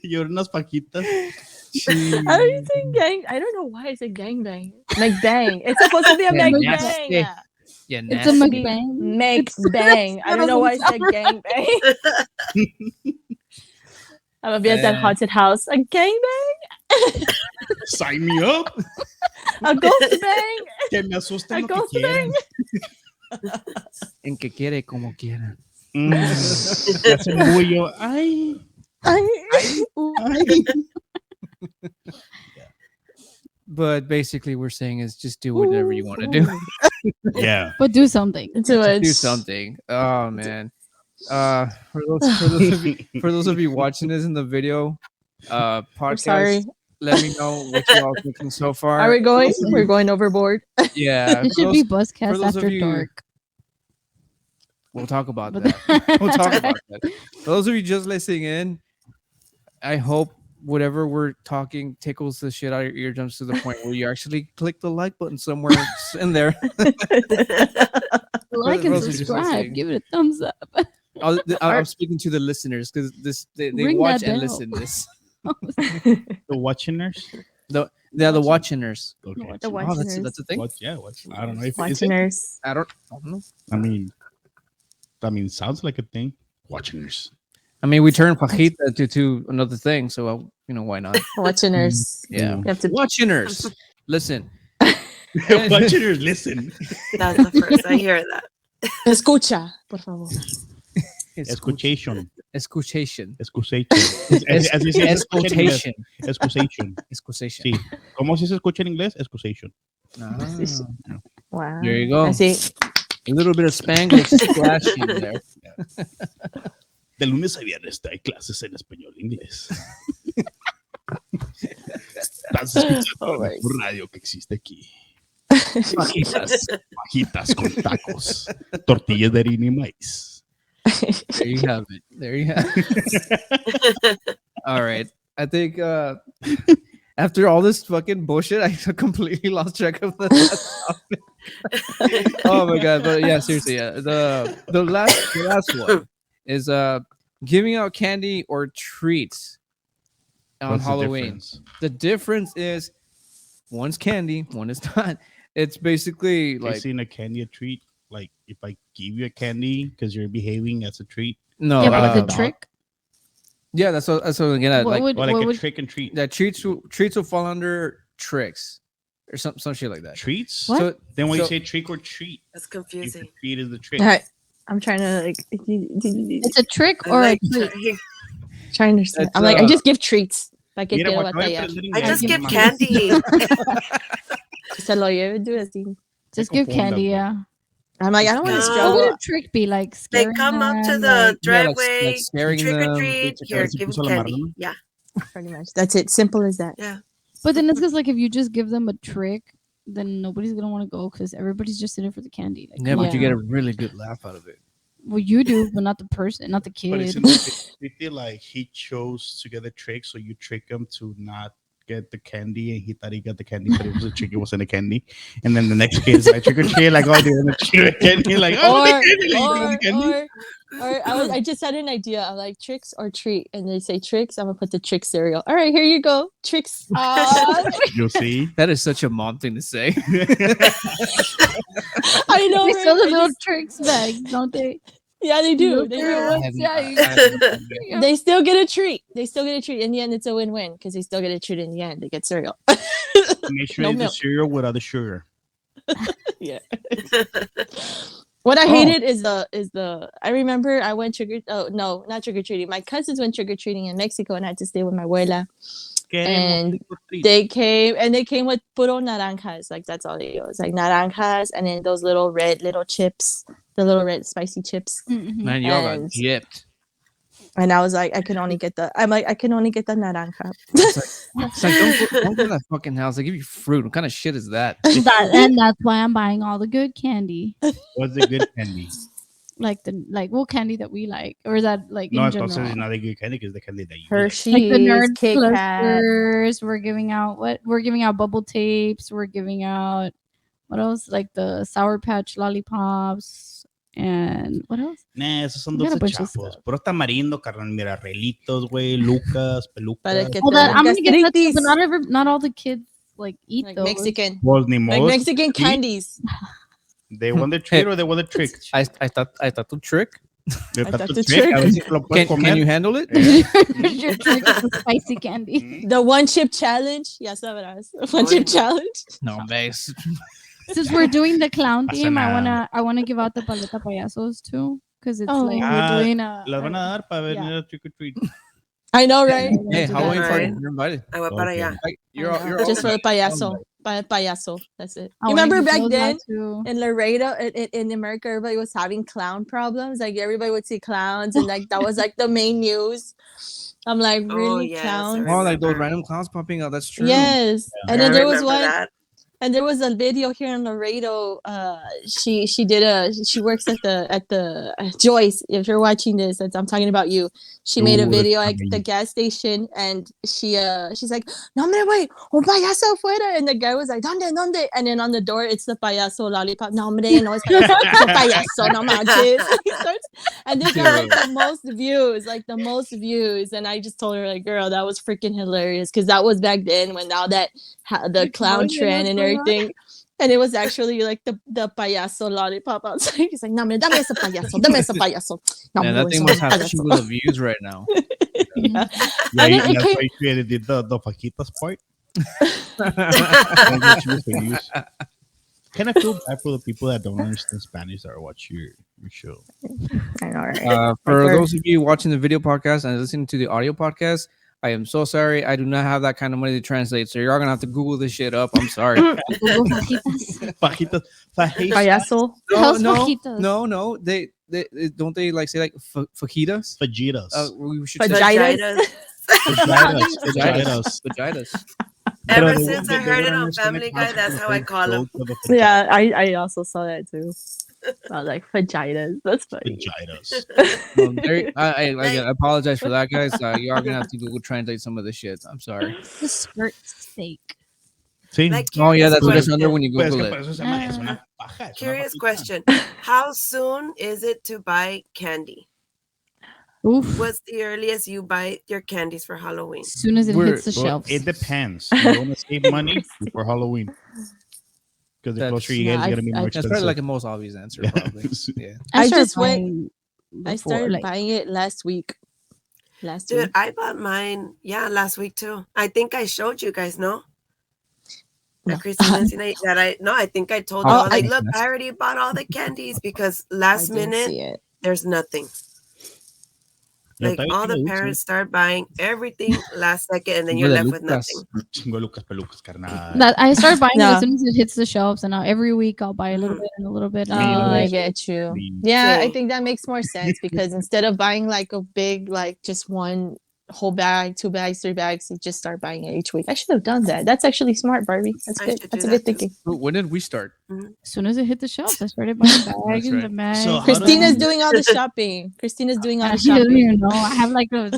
Y ahora unas fajitas. How do you say gang? I don't know why I said gangbang. McBang. It's supposed to be a Yeah, McBang. nasty. Yeah. Yeah, It's a nasty. mukbang. McBang. I don't know why I said gangbang. I'm gonna be at that Eh. haunted house. A gangbang? Sign me up. A ghost bang? Que me asusten A lo que ghost quieran. En que quiere, como quiera. Me hacen bullo. Ay, I, ay. But basically, we're saying is just do whatever you want to do. Yeah. But do something. do it. Do something. Oh man. For those of you watching this in the video I'm podcast, sorry. let me know what you all thinking so far. Are we going? We're going overboard. Yeah. It for should be those- Buzzcast those of after you- dark. We'll talk about But that. We'll talk about that. For those of you just listening in, I hope whatever we're talking tickles the shit out of your eardrums to the point where you actually click the like button somewhere in there. like For and those who just subscribe. listening. Give it a thumbs up. I'm speaking to the listeners because they Ring watch that and bell. listen this. The watchingers. They're the watchingers. Okay. The Oh, that's watchers. a thing. Watch. Yeah. Watch. I don't know if is it. Watchers. I don't know. I mean, sounds like a thing. Watchingers. I mean, we turned fajita to another thing, so why not? Watchers. Yeah, You have to watchingers. Listen, Watchingers, listen. That's the first I hear that. escucha, por favor. Escuchation. Escuchation. Escuchation. Así se escucha en inglés. Escuchation. Escuchation. Escuchation. Sí. ¿Cómo se escucha en inglés? Escuchation. Ah, Wow. there you go. Así. A little bit of Spanglish splashing there. De lunes a viernes hay clases en español e inglés. Estás escuchando la mejor radio que existe aquí. Fajitas con tacos, tortillas de harina y maíz. There you have it. There you have it. All right. I think after all this fucking bullshit, I completely lost track of the topic. Oh my god! But yeah, seriously, yeah. The last one is giving out candy or treats on What's the Halloween. difference? The difference is one's candy, one is not. It's basically Like like seeing a candy a treat. Like if I give you a candy because you're behaving as a treat, no, yeah, but uh, the trick. yeah, that's what I'm getting at. What Like would, or like what a would trick and treat. that treats will fall under tricks or some shit like that. Treats. What? So Then when so- you say trick or treat, That's if the confusing. treat is the trick. All right. I'm trying to like it's a trick I or like a treat? trying- trying to understand. It's, I'm like, I just give treats. Para que Mira, quiero acabo de batallar. aprender I inglés. just give Mamá. candy. Se lo lleve, do así. Just give confunda, candy, güey. yeah. I'm like, I don't want to No. What struggle. would a trick be like? They Scaring come up to them, the like- driveway, like scaring trick or them, treat. checar Here, si give puso them la candy. marrana. Yeah, Pretty much. That's it. Simple as that. yeah. But then it's because like if you just give them a trick, then nobody's gonna want to go because everybody's just in it for the candy. Like, yeah, come but on. you get a really good laugh out of it. Well, you do, but not the person, not the But kid. isn't it like he chose to get the trick, so you trick him to not get the candy, and he thought he got the candy, but it was a trick, it wasn't a candy. And then the next kid is like trick or treat, like, oh, they want to treat a candy, like, oh, the candy, like, you got the candy. Or I just had an idea. I'm like tricks or treat, and they say tricks. I'm gonna put the trick cereal. All right, here you go, tricks. You see, That is such a mom thing to say. I know. They Right? sell the I little just- tricks bags, don't they? yeah, they do. Little They cereal do. ones, yeah, you I- They still get a treat. They still get a treat. In the end, it's a win-win because they still get a treat in the end. They get cereal. make sure No it's the milk. cereal without the sugar. Yeah. What I Oh. hated is the I remember I went no, not trick or treating. My cousins went trick or treating in Mexico and I had to stay with my abuela. And they came with puro naranjas. Like that's all they use. Like naranjas and then those little red little chips, the little red spicy chips. Mhm. Man, y'all got And- gypped. And I was like, I can only get the naranja. It's like don't go to that fucking house. They give you fruit. What kind of shit is that? And that's why I'm buying all the good candy, What's the good candy? like candy that we like, or is that like No, in entonces general? it's not the good candy, because the candy that you like. Hershey's, Like the nerd Kit Kat. clusters. We're giving out We're giving out bubble tapes. We're giving out what else? Like the Sour Patch lollipops. And what else? Nah, esos son We got a dulces bunch of chapos. stuff. Puro tamarindo, carnal. Mira, relitos, güey, lucas, pelucas. Para que Well, te that, I'm gonna get that too, gastritis. but not all the kids like eat Like those. Mexican. Pues ni Like modo. Mexican candies. They want the treat or they want the trick. I thought the trick. They I got thought the the trick. trick. A ver si te lo puedes Can comer. you handle it? Yeah. Your trick is spicy candy. Mm. The one chip challenge. Ya sabrás. One chip challenge. No, base. Since we're doing the clown Pasa theme, nada. I wanna give out the paleta payasos too, because it's Oh. like Ah, we're doing a. Las van a dar para Yeah. venir a trick or treat. I know, right? Hey, do Halloween that. party. Alright. You're invited. I went para Okay. allá. Like, you're I all, know. you're all Just for the invited. payaso. Payaso. That's it. I You wanna remember give back those then out too. in Laredo, in America, everybody was having clown problems. Like everybody would see clowns, and like that was like the main news. I'm like, Oh, really, yes, I clowns? remember. Oh, like those random clowns popping out. That's true. Yes. And I then there was remember one. that. And there was a video here in Laredo. She works at the Joyce. If you're watching this, I'm talking about you. She made a Ooh, video that's at the funny. gas station, and she's like, "No me wait, un payaso afuera," and the guy was like, "Donde?" And then on the door, it's the payaso lollipop. No hombre, no es payaso, es un payaso, no manches. He starts, and they got like the most views, and I just told her like, "Girl, that was freaking hilarious," because that was back then when all that the clown trend and everything. And it was actually like the payaso lollipop outside. He's like, "No, me, dame ese payaso, dame ese payaso." No, Man, me, that thing eso, must have payaso. shitloads of views right now. Yeah. Yeah, And it that's came- why you created the fajitas part. That's what you were use. Kind of feel bad for the people that don't understand Spanish that watch your show. I know, right? For Like, those of you watching the video podcast and listening to the audio podcast, I am so sorry. I do not have that kind of money to translate. So you're gonna have to Google this shit up. I'm sorry. Google fajitas. Fajitas. Fajitas. Payaso. How's fajitas? no. They don't they like say like fajitas? Fajitas. We should say Vaginas. Fajitas. vaginas. Vaginas. Ever But since I heard it on Family Guy, that's how I call them. Yeah, I also saw that too. I was like, vaginas. That's funny. Fajitas. I apologize for that, guys. You are gonna have to Google translate some of this shit. I'm sorry. The skirt steak. Sí. Like, Oh yeah, that's what it's question. under when you Pues, Google que por it. eso se llama- es una paja, es una Curious fajita. question. How soon is it to buy candy? Oof. What's the earliest you buy your candies for Halloween? As soon as it We're- hits the Well, shelves. it depends. You want to save money before Halloween. Because the That's- closer you get, it's Yeah, going to be more That's expensive. probably like the most obvious answer, Yeah. probably. Yeah. I started just went- buying I before, started like, buying it last week. Last Dude, week. I bought mine, last week too. I think I showed you guys, no? No. Christina, I think I told you, Oh, all, like, I- look, I already bought all the candies because I last didn't minute see it. there's nothing. Yo Like también all the tengo parents start buying everything last second, and then Chingo you're de left with lucas. nothing. Chingo Lucas Pelucas, carnal. that I start buying it Yeah. as soon as it hits the shelves, and now every week I'll buy a little Mhm. bit and a little bit. Oh, And a little I bit. get you. The- Yeah, I Same. think that makes more sense because instead of buying like a big, like just one whole bag, 2 bags, 3 bags, you just start buying it each week. I should have done that. That's actually smart, Barbie. That's I good. should That's do a good that too. thinking. When did we start? As soon as it hit the shelves, I started buying bags and the right. bags. So how Christina's does- doing all the shopping. Christina's doing all the She doesn't shopping. even know. I have like a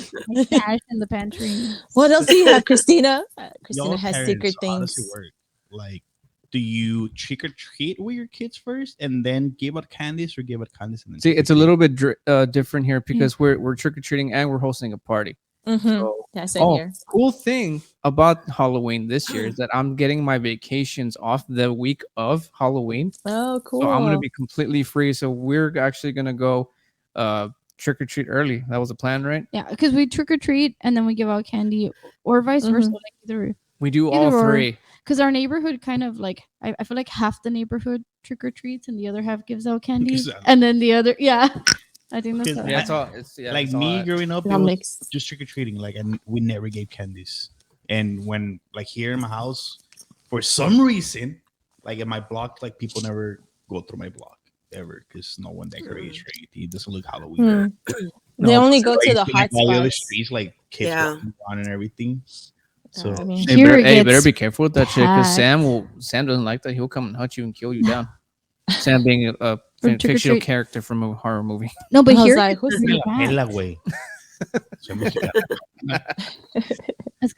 cash in the pantry. What else do you have, Christina? Y'all Christina has parents, secret so how does things. it work? Like, do you trick or treat with your kids first and then give out candies, or give out candies and then See, trick or it's a treat? little bit different here because we're trick or treating and we're hosting a party. Mm-hmm. So, Yeah, same here. cool thing about Halloween this year is that I'm getting my vacations off the week of Halloween. Oh, cool. So I'm gonna be completely free. So we're actually gonna go trick or treat early. That was the plan, right? Yeah, because we trick or treat and then we give out candy, or vice versa. Mhm. Like either We do Either all or. three. because our neighborhood kind of like I feel like half the neighborhood trick or treats and the other half gives out candy, Exactly. and then the other I think that's Because how- Yeah, it's all. It's like it's all me that. growing up, it That was makes just trick or treating. Like, and we never gave candies. And when, like, here in my house, for some reason, like in my block, like people never go through my block ever because no one decorates or anything. It doesn't look Halloween. They only go to Like, the like, hot all the other spots. streets, like kids Yeah. walking around and everything. So I mean, Hey, Here better, it hey, better gets be careful with that shit because packed. Sam doesn't like that. He'll come and hunt you and kill you down. Sam being a From trick or fictional treat. character from a horror movie. No, but I was here like, it's who's really la bad. pela, güey. Soy mexicano.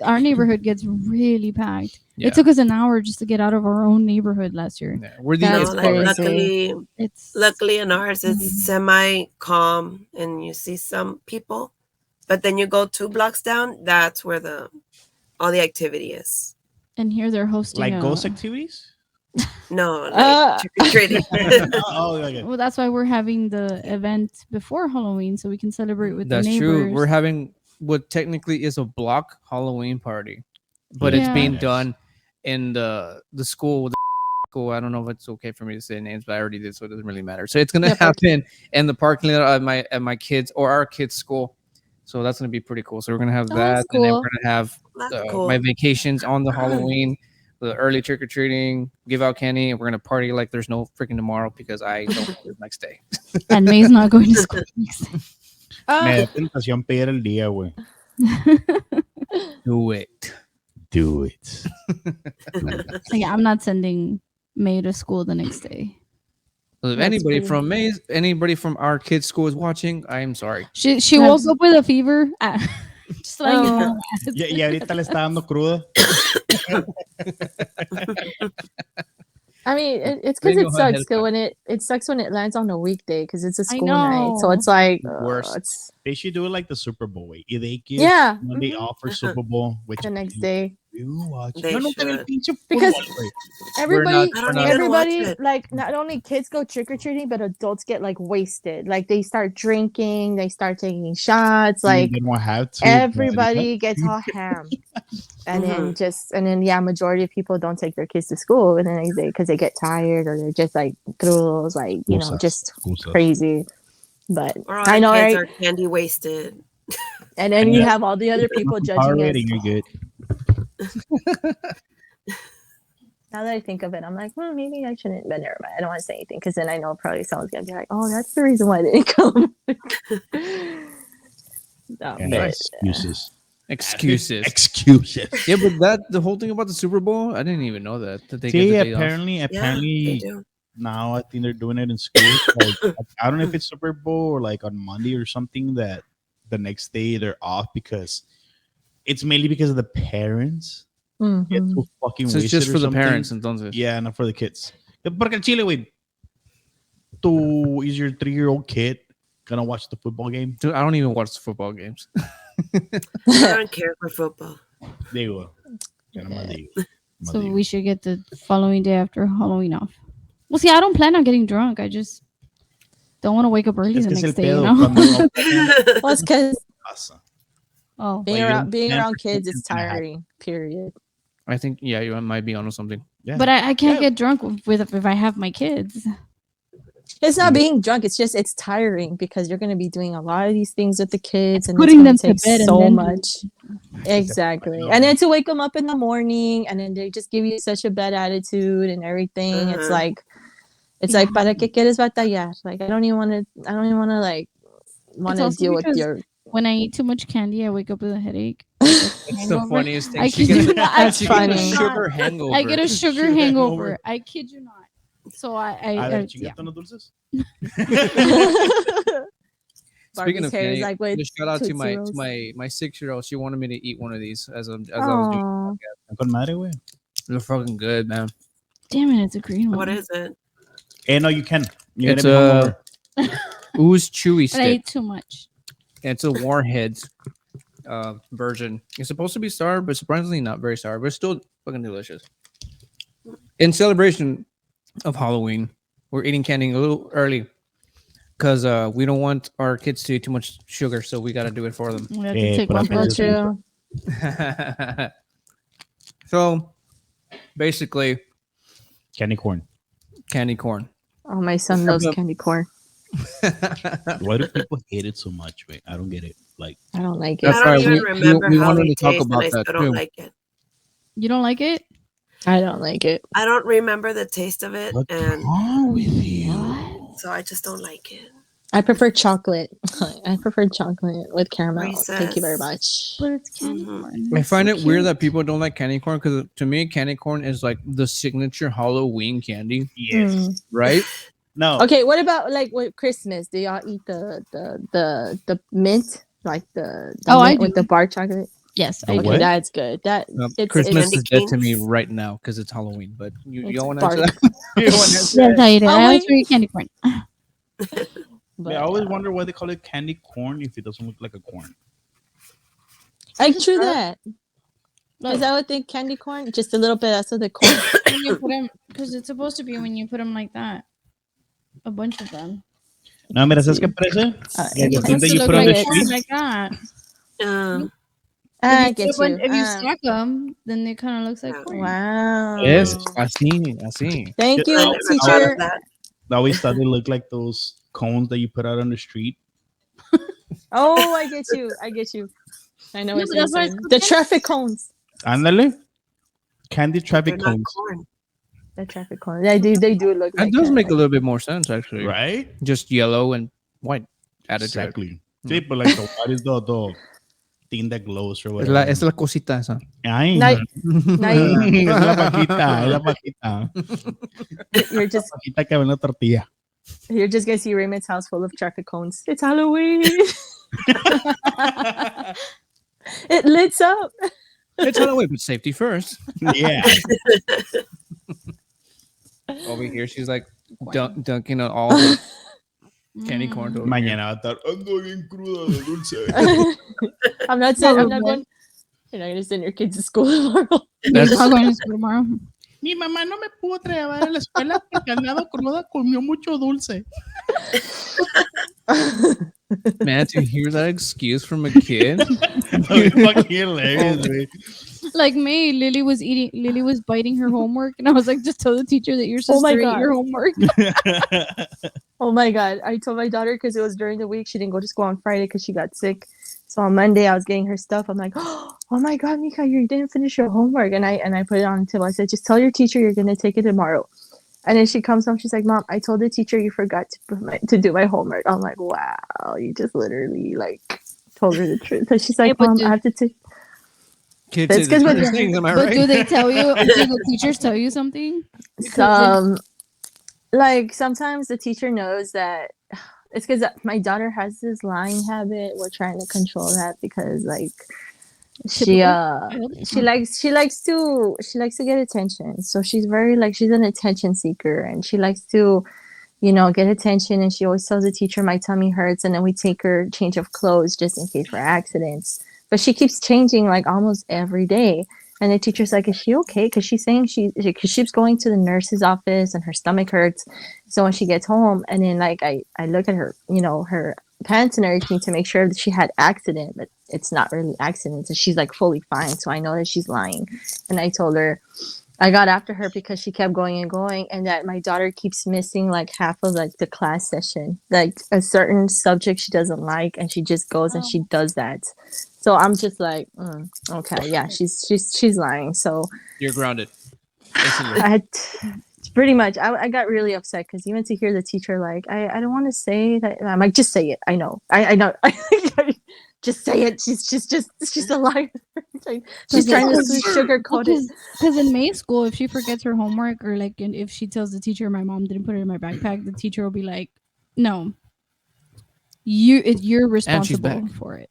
Our neighborhood gets really packed. Yeah. It took us an hour just to get out of our own neighborhood last year. Yeah, we're the That's no, like, crazy. luckily in ours, Mhm. it's semi calm, and you see some people, but then you go 2 blocks down. That's where all the activity is. And here they're hosting Like a- ghost activities? No, like Uh, trick-or-treating. Oh, okay. Well, that's why we're having the event before Halloween so we can celebrate with That's the neighbors. true. We're having what technically is a block Halloween party, but it's Yeah. being Nice. done in the school. The school. I don't know if it's okay for me to say names, but I already did, so it doesn't really matter. So it's gonna Yeah, happen in the parking lot at my kids or our kids' school. So that's gonna be pretty cool. So we're gonna have Oh, that, that's and then we're cool. gonna have That's cool. my vacations on the Halloween, the early trick or treating, give out candy, and we're gonna party like there's no freaking tomorrow because I don't work the next day. And May's not going to school next day. Ah, Me da tentación pedir el día, güey. Do it. Do it. Yeah, I'm not sending May to school the next day. If That's anybody pretty- from Mays, anybody from our kids' school is watching, I am sorry. She woke up with a fever. Just letting you know. Y ahorita le está dando cruda. I mean, it's because Bingo it had sucks. 'Cause when it sucks when it lands on a weekday because it's a I school night. So know. it's like Worst. it's They should do it like the Super Bowl way. They give Yeah, Monday mhm. off for Super Bowl, which the next day. you watch. They No, que el should. pinche Because- fútbol, güey. Everybody, I don't not- even watch everybody, it. like not only kids go trick or treating, but adults get like wasted. Like they start drinking, they start taking shots. Like They don't have to. but everybody gets all ham, and then yeah, majority of people don't take their kids to school, and then because they get tired or they're just like cruels, like just Excusas. crazy. But Or all I know, kids right? are candy wasted. And then you have all the other people Power judging us. rating, you're good. Now that I think of it, I'm like, well, maybe I shouldn't. But never mind. I don't want to say anything because then I know probably someone's gonna be like, oh, that's the reason why they didn't come. No, And but, excuses. Excuses. Excuses. Yeah, but the whole thing about the Super Bowl, I didn't even know that they See, get the day off. apparently, Yeah, they apparently do. now I think they're doing it in schools. Like, I don't know if it's Super Bowl or like on Monday or something that the next day they're off because it's mainly because of the parents get Mhm. too fucking So it's wasted just or for the something. parents, entonces. Yeah, not for the kids. Porque en Chile, güey, is your 3-year-old kid gonna watch the football game? Dude, I don't even watch the football games. I don't care for football. Digo, ya nomás digo. Nomás So digo. we should get the following day after Halloween off. Well, see, I don't plan on getting drunk. I just don't want to wake up early Es the que es el next day. You pedo. know? Cuando no Well, it's because pasa. Oh, being Like, you around don't being plan around for kids something is to happen. tiring. Period. I think, yeah, you might be onto something. Yeah. but I can't Yeah. get drunk with if I have my kids. It's not being drunk. It's just it's tiring because you're going to be doing a lot of these things with the kids, and Putting it's them going to to take bed and so then- much. Exactly, and then to wake them up in the morning, and then they just give you such a bad attitude and everything. It's Mhm. like para qué quieres batallar? Like I don't even want to like want to also deal with because your. When I eat too much candy, I wake up with a headache. It's the Hangover. funniest thing. I She kid gets, you not. That's she gets a funny. sugar hangover. I get a sugar Sugar hangover. hangover. I kid you not. So A ver, yeah. chingate unos dulces. Speaking of Barbie's hair is candy, like with just shout out to Tootsie my Rolls. my 6-year-old. She wanted me to eat one of these as I was doing. Aw. Están con madre, güey. They're fucking good, man. Damn it, it's a green one. What is it? No, you can. You It's gotta be a hungover. ooze chewy But I stick. ate too much. It's a Warheads version. It's supposed to be sour, but surprisingly not very sour, but it's still fucking delicious. In celebration of Halloween, we're eating candy a little early because we don't want our kids to eat too much sugar, so we got to do it for them. We have to take but one I'm for So the true. So basically, Candy corn. candy corn. Oh, my son loves candy corn. Why do people hate it so much? Wait, I don't get it. Like, I don't like it. That's I don't right, even we- remember we how wanted they to talk taste, about and I that still don't too. like it. You don't like it? I don't like it. I don't remember the taste of it, what's and wrong with you? so I just don't like it. I prefer chocolate. I prefer chocolate with caramel. Thank you very Reese's. much. But it's candy Mhm. corn. I It's find so it weird cute. that people don't like candy corn because to me, candy corn is like the signature Halloween candy, Yes. Mm. right? No. Okay, what about like with Christmas? Do y'all eat the mint, like the Oh, I mint with do. the bar chocolate? Yes, The I what? do. Okay, that's good. That it's Christmas Candy is dead to me canes? right now because it's Halloween. But you It's don't want to answer bark. that? You don't wanna answer Yes, I eat it. Oh, I wait. also eat candy corn. But, I always wonder why they call it candy corn if it doesn't look like a corn. I true that. Look, Is that what they candy corn? Just a little bit of the corn. when you put them, because it's supposed to be when you put them like that. A bunch of them. No, mira, ¿sabes qué parece? Like the It's thing Supposed that to you look put on like the a corn street. like that. I If get you, you. If you stack them, then it kind of looks like Yeah. corn. Wow. Yes, así. Thank Yeah, you, I Never thought teacher. of that. I always thought they looked like those cones that you put out on the street. Oh, I get you. I get you. I know Yeah, what but you're that's why it's saying. called The candy. traffic cones. Ándale. Candy They're traffic not cones. corn. The traffic cones. They do look That like does that. make a little bit more sense, actually. Right? Just yellow and white added to it. Exactly. Sí, but like the what is the thing that glows or Es whatever. la, es la cosita esa. Ay, Now, no. now you, Es la paquita, es la paquita. you're just Paquita que ve en la tortilla. you're just gonna see Raymond's house full of traffic cones. It's Halloween. It lit up. It's Halloween, but safety first. Yeah. Over here, she's like dunking on all the candy corn. over here. Mañana va a estar ando bien cruda de dulce. I'm not saying I'm not Probably. going. You're not gonna send your kids to school tomorrow. That's- I'm going to school tomorrow. Mi mamá no me pudo llevar a la escuela porque andaba cruda, comió mucho dulce. Man, to hear that excuse from a kid. Fucking hilarious, güey. Like me, Lily was biting her homework, and I was like, just tell the teacher that your Oh my sister ate God. your homework. Oh my God. I told my daughter because it was during the week. She didn't go to school on Friday because she got sick. So on Monday, I was getting her stuff. I'm like, oh my God, Mika, you didn't finish your homework. And I put it on the table. I said, just tell your teacher you're going to take it tomorrow. And then she comes home. She's like, Mom, I told the teacher you forgot to do my homework. I'm like, wow, you just literally like told her the truth. So she's like, but Mom, dude- I have to take. Kids That's say the 'cause when truth they're- things, am I But right? do they tell you? Do the teachers tell you something? Some, like sometimes the teacher knows that it's because my daughter has this lying habit. We're trying to control that because like she likes to get attention. So she's very like she's an attention seeker and she likes to, get attention. And she always tells the teacher my tummy hurts, and then we take her change of clothes just in case for accidents. But she keeps changing like almost every day. And the teacher's like, is she okay? Because she's saying she keeps going to the nurse's office and her stomach hurts. So when she gets home, and then like I look at her, her pants and everything to make sure that she had accident, but it's not really accident. So she's like fully fine. So I know that she's lying. And I told her, I got after her because she kept going and going, and that my daughter keeps missing like half of like the class session, like a certain subject she doesn't like, and she just goes and she does that. So I'm just like, okay, yeah, she's lying. So You're grounded. Instantly. I had pretty much. I got really upset because even to hear the teacher like, I don't want to say that. And I'm like, just say it. I know. I know. Just say it. She's a liar. She's trying to sugarcoat it. Because in May school, if she forgets her homework or like if she tells the teacher my mom didn't put it in my backpack, the teacher will be like, no, you're responsible back. for it.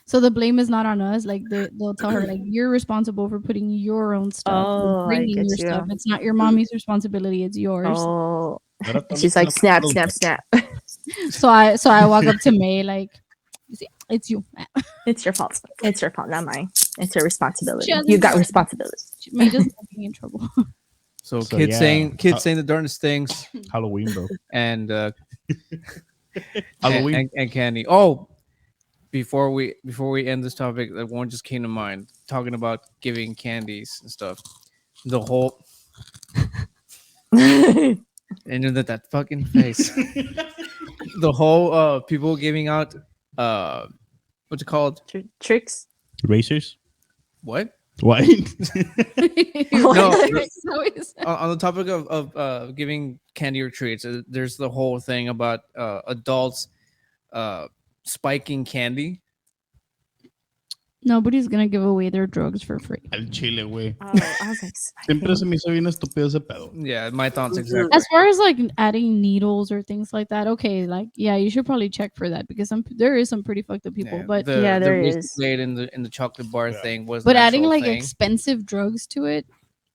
So the blame is not on us. Like they'll tell her like you're responsible for putting your own stuff, Oh, I bringing get your you. stuff. It's not your mommy's responsibility. It's yours. Oh, she's like, snap. So I walk up to May like, it's you. It's your fault. It's your fault, not mine. It's your responsibility. She hasn't You got done- responsibility. May doesn't want to be in trouble. So, So, kids yeah. saying the darndest things, Halloween, bro. and Halloween. and candy. Oh, before we end this topic, like one just came to mind, talking about giving candies and stuff. The whole and then that fucking face. The whole people giving out what's it called? Tricks. Racers. What? What? No, So is- on the topic of giving candy or treats, there's the whole thing about adults spiking candy. Nobody's gonna give away their drugs for free. Al chile, güey. Oh, I was like, Siempre se me hizo bien estúpido ese pedo. Yeah, my thoughts exactly. As far as like adding needles or things like that, okay, like yeah, you should probably check for that because there is some pretty fucked up people. But Yeah, there the is. Blade in the chocolate bar Yeah. thing was. but an adding actual like thing. expensive drugs to it,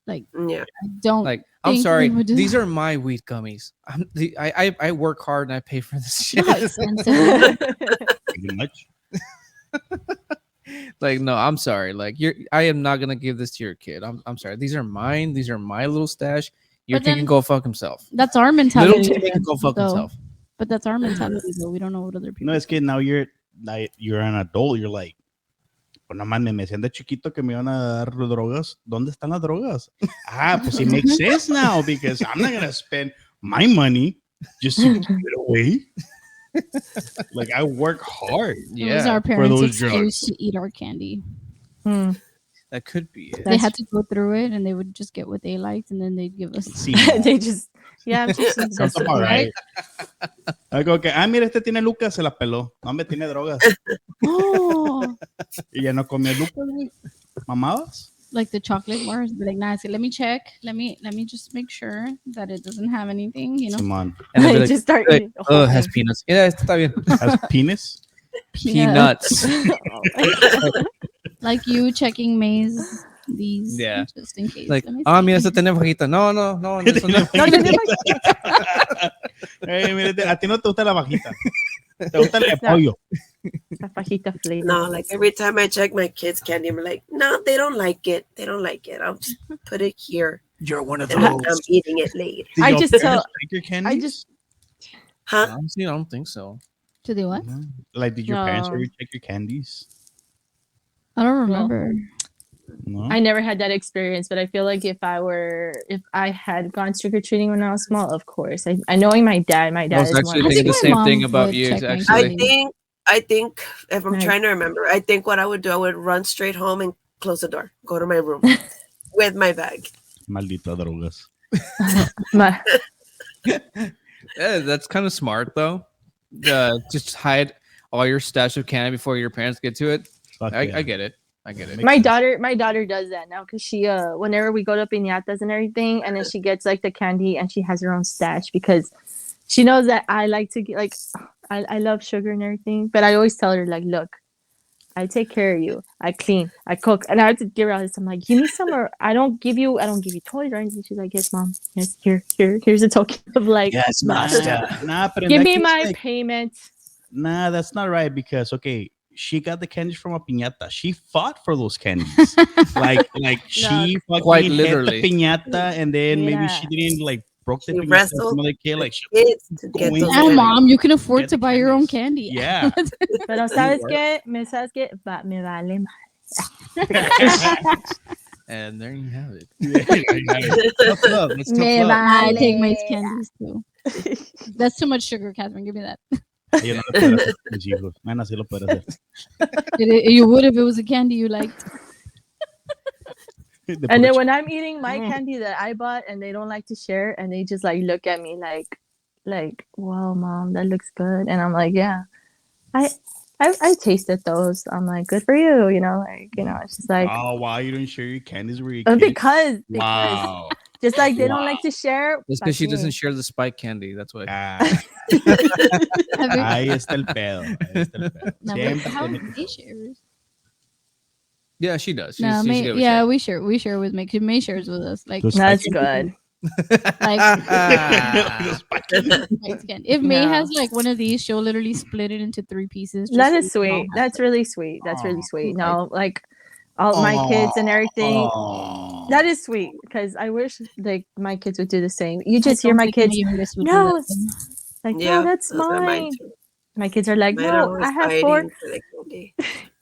like Yeah. I don't. Like, I'm think sorry, we would do these that. are my wheat gummies. I work hard and I pay for this shit. Not expensive. Pretty much. Like, no, I'm sorry. Like, I am not gonna give this to your kid. I'm sorry. These are mine. These are my little stash. Your But kid then- can go fuck himself. That's our Little mentality. kid can go fuck though. himself. But that's our mentality though. We don't know what other people. No, es que now you're an adult. You're like, pues no mames, me decían de chiquito que me iban a dar drogas. ¿Dónde están las drogas? Ah, pues it makes sense now because I'm not gonna spend my money just to give it away. Like I work hard. It was our Yeah, parents' those excuse drugs. to eat our candy. that could be it. They had to go through it, and they would just get what they liked, and then they'd give us. Sí, they just Yeah, Sounds that's about right. right. Algo que, mira, este tiene Lucas, se la peló. No, me tiene drogas. Oh, Y ya no comió Lucas, güey. ¿Mamabas? like the chocolate bars. Be like, nah, let me check. Let me just make sure that it doesn't have anything, you know. Simón. And they'll be I like, just start "Hey, eating the whole oh, it has thing. peanuts. Yeah, está bien. Has penis? Peanuts. Like you checking May's these Yeah. just in case. Like, Let me mira, see. esta tiene fajita. No, eso no. No, no, no, Hey, mire, a ti no te gusta la bajita. Te gusta el pollo. la fajita flavor. No, like every time I check my kids' candy, I'm like, no, they don't like it. They don't like it. I'll just put it here. You're one of And I'm eating it later. Did I your just parents tell- take your candies? Huh? Honestly, I don't think so. To do what? No. Like, did your parents No. ever take your candies? I don't remember. No. I never had that experience, but I feel like if I had gone trick or treating when I was small, of course. I knowing my dad I is was more. actually I thinking think the my same thing mom about would you. check my Actually, I think if I'm Right. trying to remember, I think what I would do, I would run straight home and close the door, go to my room with my bag. Maldita drogas. My, yeah, that's kind of smart though. Just hide all your stash of candy before your parents get to it. Fuck I yeah. get it. I get it. my daughter does that now because she whenever we go to piñatas and everything, and then she gets like the candy and she has her own stash because she knows that I like to get like I love sugar and everything, but I always tell her like, look, I take care of you, I clean, I cook, and I have to give her all this. I'm like, give me some, or I don't give you toys or anything. She's like, yes, mom, yes, here's a token of like, Yes, Nah, but in give that me case, my like, payment. nah, that's not right because okay, she got the candies from a piñata. She fought for those candies. like she fucking Quite hit literally. the piñata and then maybe Yeah. she didn't like broke the She piñata. wrestled Some other kid like she, Kids to get Going those to- Oh, candies. mom, you can afford Get to the buy your own candies. candy. Yeah. Pero sabes qué, me vale mal. And there you have it. Yeah. Tough love. It's tough Me love. I vale. take my candies too. That's too much sugar, Catherine. Give me that. Yo no lo puedo hacer con mis hijos. Man, así lo puedo hacer. You would if it was a candy you liked. De And then puro when I'm eating my candy that I bought and they don't like to share and they just like look at me like, wow, mom, that looks good. And I'm like, yeah, I tasted those. I'm like, good for you. It's just like, Oh, wow, you didn't share your candies with your kids? because Wow. just like they don't like to share. It's because she doesn't share the spike candy. That's why. Ah, Have you- ahí está el pedo. Ahí está el pedo. No, Siempre how tiene que May shares? Yeah, she does. No, She's May, good with yeah, share. we share with May. 'Cause May shares with us. Like, Those That's spike good. like if May No. has like one of these, she'll literally split it into 3 pieces. just That so is we can all sweet. have That's it. really sweet. That's really Aw. sweet. No, like all my kids and everything. Oh. That is sweet because I wish like my kids would do the same. You I just hear don't my think kids, youngest would do no, that. it's like, Yeah, no, that's those are mine mine. too. My kids are like, Mine are no, always I have fighting 4. for the candy.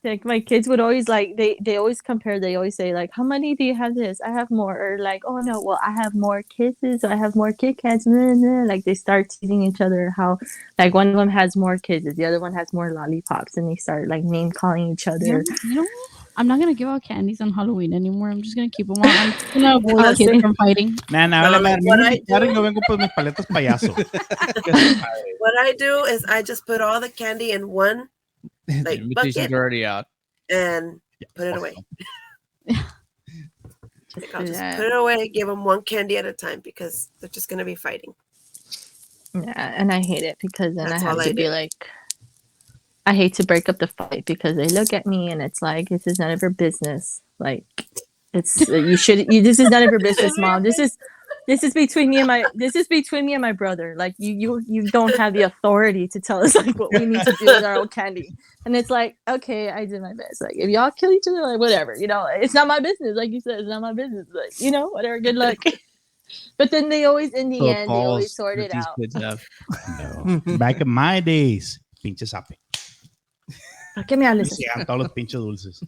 Like my kids would always like they always compare. They always say like, how many do you have this? I have more. Or like, oh no, well I have more kisses. I have more Kit Kats. Nah, nah. Like they start teasing each other how like one of them has more kisses, the other one has more lollipops, and they start like name calling each other. You know, I'm not gonna give out candies on Halloween anymore. I'm just gonna keep them on. I'm just gonna avoid Honestly. kids from fighting. Nah, No, vale, like, madre. what Me I invitaron, do- yo vengo por mis paletas payaso. What I do is I just put all the candy in one The Like, invitation's bucket. already out. and put it away. Just I'll do just that. put it away, give them one candy at a time because they're just gonna be fighting. Yeah, and I hate it because then That's I have all to I be do. like, I hate to break up the fight because they look at me and it's like, this is none of your business. Like, it's this is none of your business, mom. This is between me and my brother. Like, you don't have the authority to tell us like what we need to do with our own candy. And it's like, okay, I did my best. Like, if y'all kill each other, like whatever, it's not my business. Like you said, it's not my business. Like, whatever. Good luck. But then they always, in the So end, they always balls sort that it these out. kids have. No. Back in my days, pinche sape. ¿Por qué me hablas así? Llegan todos los pinches dulces.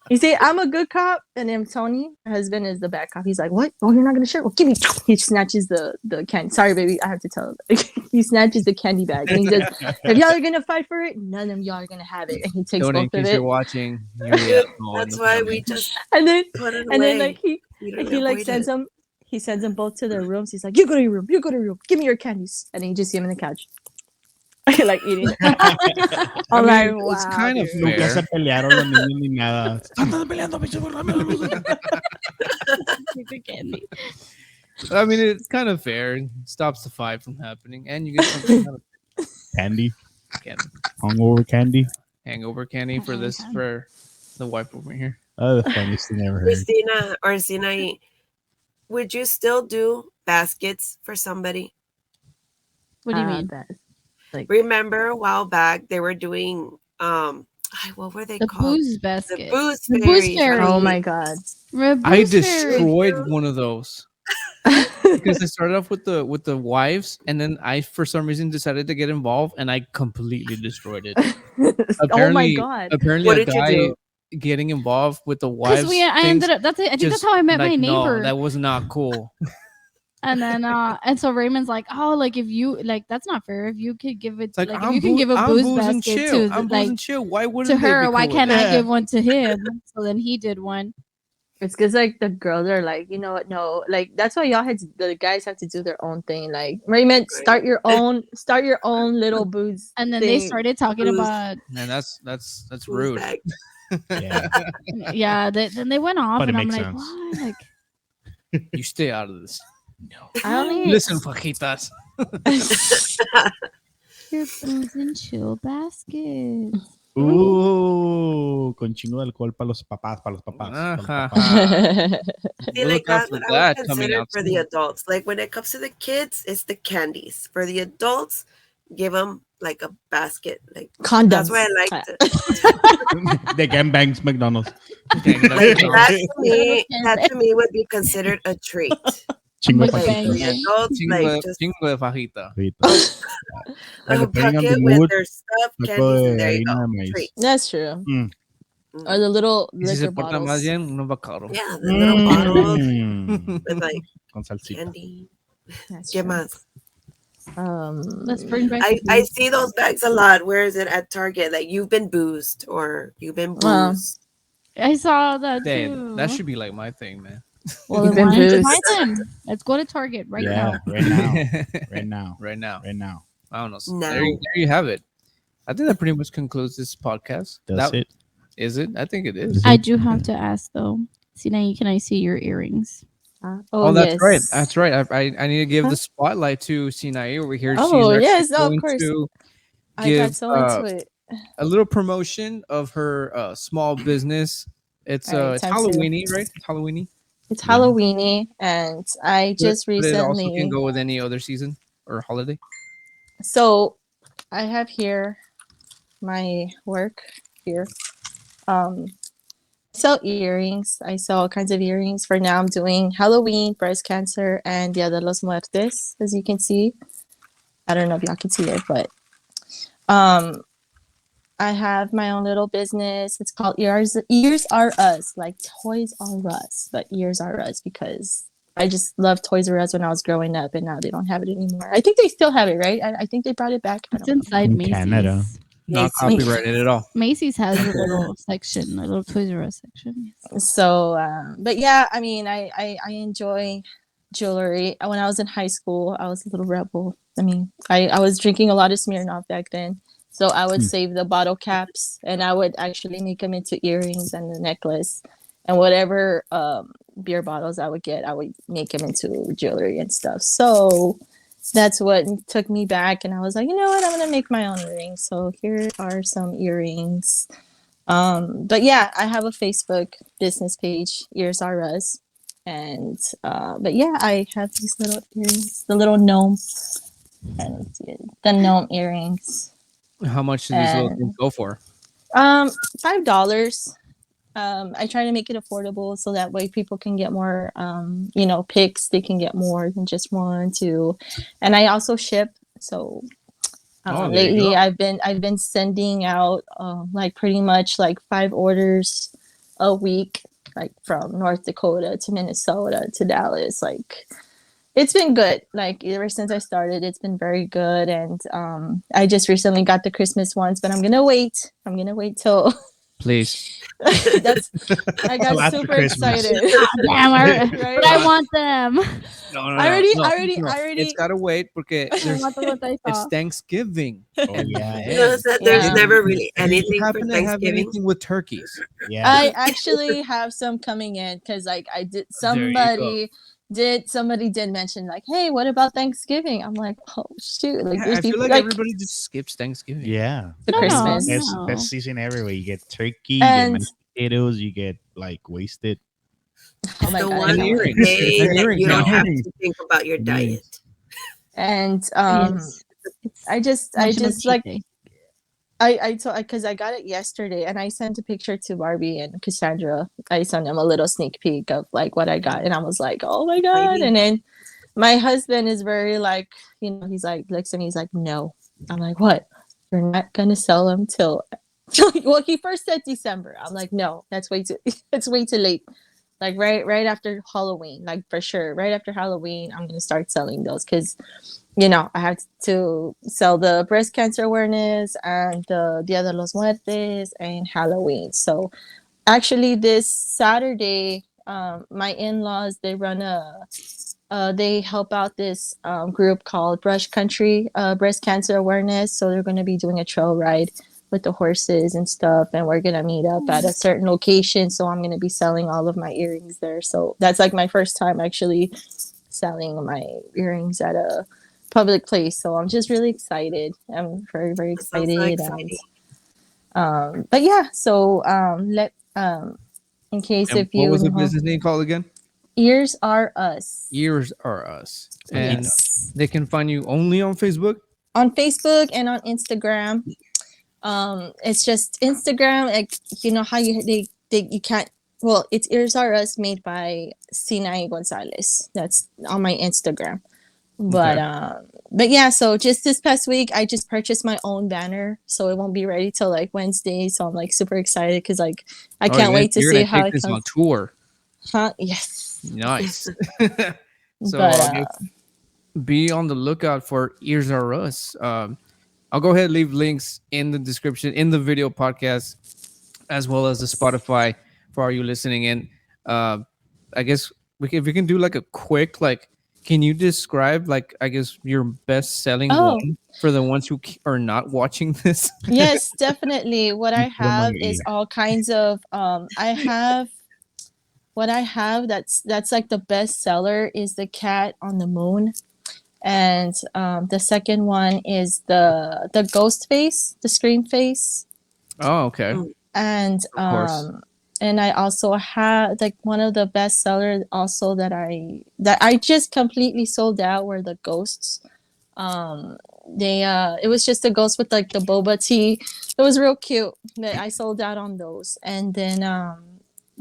You see, I'm a good cop, and then Tony, my husband, is the bad cop. He's like, "What? Oh, you're not gonna share? Well, give me." He snatches the candy. Sorry, baby, I have to tell him. He snatches the candy bag, and he says, "If y'all are gonna fight for it, none of y'all are gonna have it." And he takes Tony, in both of case it, you're watching, here we have Mo in That's the why family. we just and then put it away. and then like You he like avoid sends it. them. he sends them both to their rooms. He's like, "You go to your room. You go to your room. Give me your candies." And then you just see him on the couch, like eating. I'm like, wow, it's kind of dude. Nunca se fair. pelearon los niños ni nada. Están peleando, pinche rápido. Candy. I mean, it's kind of fair. It stops the fight from happening, and you get something out of Candy. candy. Hungover candy. Hangover candy for this Okay. for the wife over here. Oh, the funniest thing I ever heard. Christina or Sinai, would you still do baskets for somebody? What do you mean? Remember a while back they were doing what were they The called? booze The basket. booze The booze fairies. fairy. Oh my god. I Booze fairy. destroyed one of those because I started off with the wives, and then I for some reason decided to get involved, and I completely destroyed it. Oh my god. Apparently, What a did you guy do? getting involved with the wives. Because I things ended up. I think that's just, how I met my like, neighbor. No, that was not cool. And then and so Raymond's like, oh, like if you like that's not fair. If you could give it It's like, like I'm if you can give a booze Booze and basket Chill. to I'm Booze like and Chill. Why to wouldn't they her, be why cool can't with I that? give one to him? So then he did one. It's because like the girls are like, you know what? No, like that's why the guys have to do their own thing. Like Raymond, start your own little booze. And then they thing. started talking Booze. about Man, that's Booze rude. bag. Yeah. yeah. Then they went off, But it and I'm makes like, sense. what? Like You stay out of this. I only Listen, fajitas. your booze and chill basket. Con chingo de alcohol para los papás, para los papás. pa' los Ajá. papás. See, Look like out that's for what I that would coming consider out for the soon. adults. Like when it comes to the kids, it's the candies. For the adults, give them like a basket. Like Condoms. that's why I liked it. The gangbangs McDonald's. Okay, Like that's- that to me would be considered a treat. Chingo de Like Like fajitas. the adults, like just chingo de fajita. Fajitas. a And depending on the bucket with mood, their stuff, taco candies, de and there you harina go. de maíz. Treat. That's true. Mm. Or the little Y si se liquor porta más bottles. bien, uno va caro. Yeah, the little bottles with like Con salsita. candy. That's ¿Qué true. más? Let's bring back. I the booze. see those bags a lot. Where is it at Target? Like you've been boozed or you've been Well, boozed. I saw that Hey, too. that should be like my thing, man. Well, You've then been why don't you boozed. buy them? Let's go to Target right Yeah, now. right now. Right now. Right now. Right now. I don't know. So No. there you have it. I think that pretty much concludes this podcast. That's That- it. Is it? I think it is. I do have to ask though. Sinai, can I see your earrings? Oh, that's yes. right. That's right. I need to give the spotlight to Sinai over here. Oh, actually yes. No, of going course. to I give, got so into it. a little promotion of her small business. It's All right, it's time to- Halloweeny, right? It's Halloweeny. It's Halloweeny, and I just But it also recently. can go with any other season or holiday. So I have here my work here. Sell earrings. I sell all kinds of earrings. For now, I'm doing Halloween, breast cancer, and Dia de los Muertes, as you can see. I don't know if y'all can see it, but I have my own little business. It's called Ears Are Us, like Toys R Us, but Ears Are Us because I just loved Toys R Us when I was growing up, and now they don't have it anymore. I think they still have it, right? I think they brought it back. I It's don't know. inside In Macy's. Canada. Not Macy's. copyrighted at all. Macy's has a little section, a little Toys R Us section. So, but yeah, I mean, I enjoy jewelry. When I was in high school, I was a little rebel. I mean, I was drinking a lot of Smirnoff back then. So I would save the bottle caps and I would actually make them into earrings and a necklace. And whatever beer bottles I would get, I would make them into jewelry and stuff. So that's what took me back. And I was like, you know what? I'm going to make my own earrings. So here are some earrings. But yeah, I have a Facebook business page, Ears Are Us. And but yeah, I have these little earrings, the little gnome. And let's see it, the gnome earrings. How much do these little things go for? $5. I try to make it affordable so that way people can get more picks. They can get more than just one, two. And I also ship. So There you lately go. I've been sending out like pretty much like 5 orders a week, like from North Dakota to Minnesota to Dallas. Like it's been good. Like ever since I started, it's been very good. And I just recently got the Christmas ones, but I'm gonna wait till Please. That's I got After super Christmas. excited. Damn, Right? but I want them. No, I already. It's gotta wait porque I want the ones I it's saw. Thanksgiving. Oh yeah, You know, so there's Yeah. never really Do you anything for happen to have Thanksgiving. anything with turkeys? yeah. I actually have some coming in because like I did There you go. somebody did mention like, hey, what about Thanksgiving? I'm like, oh shoot, like Yeah, there's I feel people like like everybody just skips Thanksgiving. Yeah. the No, Christmas. Best, no. best season everywhere. You get turkey, you And- get mashed potatoes, you get like wasted. Oh my The god, I one can't wait. earrings. day And that earrings you don't now. have to think about your And diet. And Yes. It's I just National Cheat like Day. I told because I got it yesterday and I sent a picture to Barbie and Cassandra. I sent them a little sneak peek of like what I got and I was like, oh my god. Maybe. And then my husband is very like, he's like looks at me, he's like, no. I'm like, what? You're not gonna sell them till well, he first said December. I'm like, no, that's way too it's way too late. Like right after Halloween, like for sure. Right after Halloween, I'm gonna start selling those because I have to sell the breast cancer awareness and the Dia de los Muertes and Halloween. So actually this Saturday, my in-laws, they run they help out this group called Brush Country Breast Cancer Awareness. So they're going to be doing a trail ride with the horses and stuff. And we're going to meet up at a certain location. So I'm going to be selling all of my earrings there. So that's like my first time actually selling my earrings at a public place. So I'm just really excited. I'm very, very That sounds excited. so exciting. But yeah, so in case And if you what was the know, business name called again? Ears Are Us. Ears Are Us. And Yes. they can find you only on Facebook? On Facebook and on Instagram. It's just Instagram, like you know how you can't it's Ears Are Us made by Sinai Gonzalez. That's on my Instagram. But yeah, so just this past week I just purchased my own banner, so it won't be ready till like Wednesday. So I'm like super excited because like I can't wait to you're see gonna how take it this on comes. tour. Huh? Yes. Nice. So But, I guess be on the lookout for Ears Are Us. I'll go ahead and leave links in the description in the video podcast as well as the Spotify for all you listening in. I guess if we can do like a quick can you describe I guess your best selling Oh. one for the ones who are not watching this? Yes, definitely. What I Put 'em on have your is ear. all kinds of what I have that's like the best seller is the cat on the moon. And the second one is the ghost face, the scream face. Oh, okay. And Of course. and I also have like one of the best sellers also that I just completely sold out were the ghosts. They it was just a ghost with like the boba tea. It was real cute. I sold out on those. And then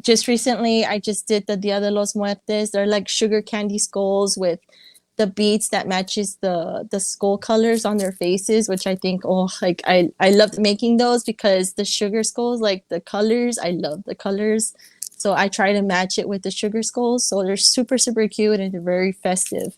just recently I just did the Dia de los Muertes. They're like sugar candy skulls with the beads that matches the skull colors on their faces, which I think I loved making those because the sugar skulls, like the colors, I love the colors. So I try to match it with the sugar skulls. So they're super, super cute and they're very festive.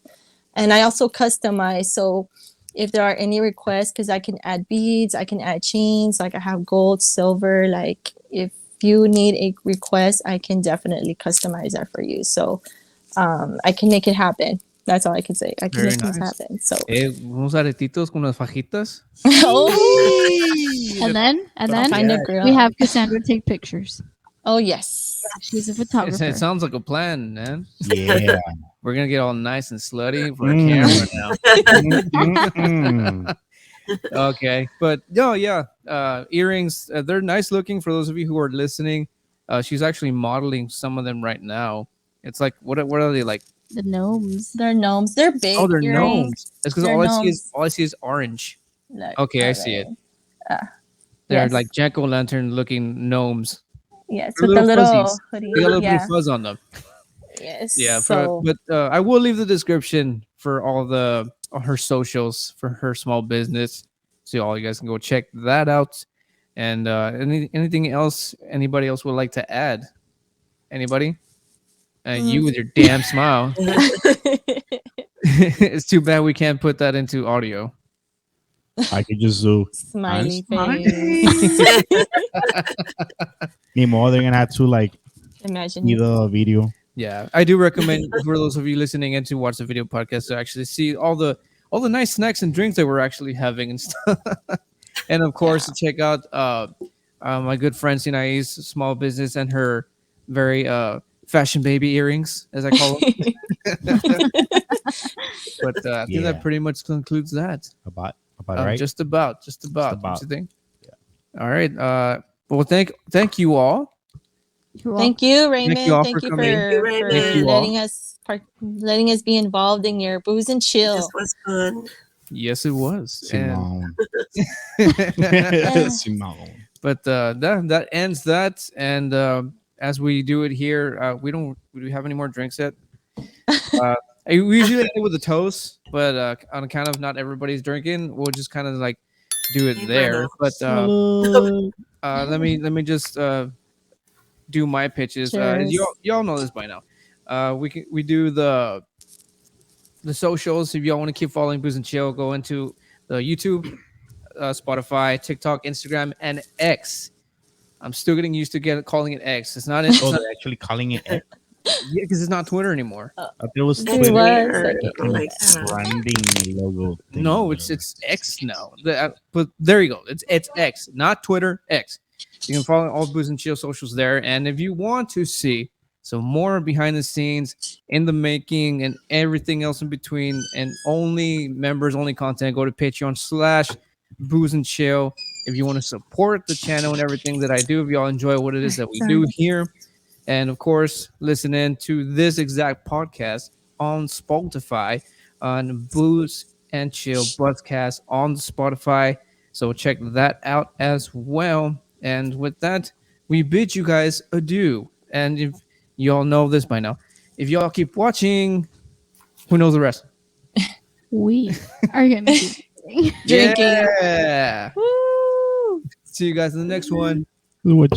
And I also customize. So if there are any requests, because I can add beads, I can add chains, like I have gold, silver, like if you need a request, I can definitely customize that for you. So I can make it happen. That's all I can say. I can Very make things nice. happen. So Unos aretitos con unas fajitas. And then find a girl. we have Cassandra take pictures. Oh yes. She's a It photographer. sounds like a plan, man. Yeah. We're gonna get all nice and slutty for a camera now. Mm. Okay, but earrings, they're nice looking for those of you who are listening. She's actually modeling some of them right now. It's like what are they like? The gnomes. They're gnomes. They're big. Oh, they're earrings. gnomes. It's because They're all I gnomes. see is orange. Like, Okay, I are see it. they? They're Yes. like jack-o'-lantern looking gnomes. Yes, They're with the little little fuzzies. hoodie. They got a little bit Yeah. of fuzz on them. Yes. Yeah, So but I will leave the description for all her socials for her small business, so all you guys can go check that out. And anything else anybody else would like to add? Anybody? You with your damn smile. It's too bad we can't put that into audio. I could just do smiley I'm face. Ni modo, they're gonna have to like Imagine see it. the video. Yeah, I do recommend for those of you listening and to watch the video podcast to actually see all the nice snacks and drinks that we're actually having and stuff. And of course, to check out my good friend Sinai's small business and her very fashion baby earrings, as I call them. But I think Yeah. that pretty much concludes that. About right. Just about. Don't about. you think? Yeah. All right. Well, thank you all. You're Thank you, Raymond. you all Thank for you coming. for, Thank you, Raymond. Thank you all. letting us be involved in your booze and chill. This was fun. Yes, it was. And- Simone. Simone. But that ends that, and as we do it here, do we have any more drinks yet? We usually end it with a toast, but on account of not everybody's drinking, we'll just kind of like do it Hey, there. Bruno. But let me just do my pitches. Cheers. Y'all know this by now. We do the socials. If y'all want to keep following Booze and Chill, go into the YouTube, Spotify, TikTok, Instagram, and X. I'm still getting used to calling it X. It's not. Oh, they're actually calling it X. Yeah, because it's not Twitter anymore. There was It Twitter was Weird. like I don't like that. branding logo. Thing, No, it's X now. But there you go. It's X, not Twitter. X. You can follow all Booze and Chill socials there. And if you want to see some more behind the scenes, in the making, and everything else in between, and only members only content, go to Patreon/Booze and Chill. If you want to support the channel and everything that I do, if y'all enjoy what it is that we do here, and of course, listen in to this exact podcast on Spotify, on Booze and Chill Buzzcast on Spotify. So check that out as well. And with that, we bid you guys adieu. And if y'all know this by now, if y'all keep watching, who knows the rest? We are gonna keep Drinking. Yeah. Woo! See you guys in the next one. What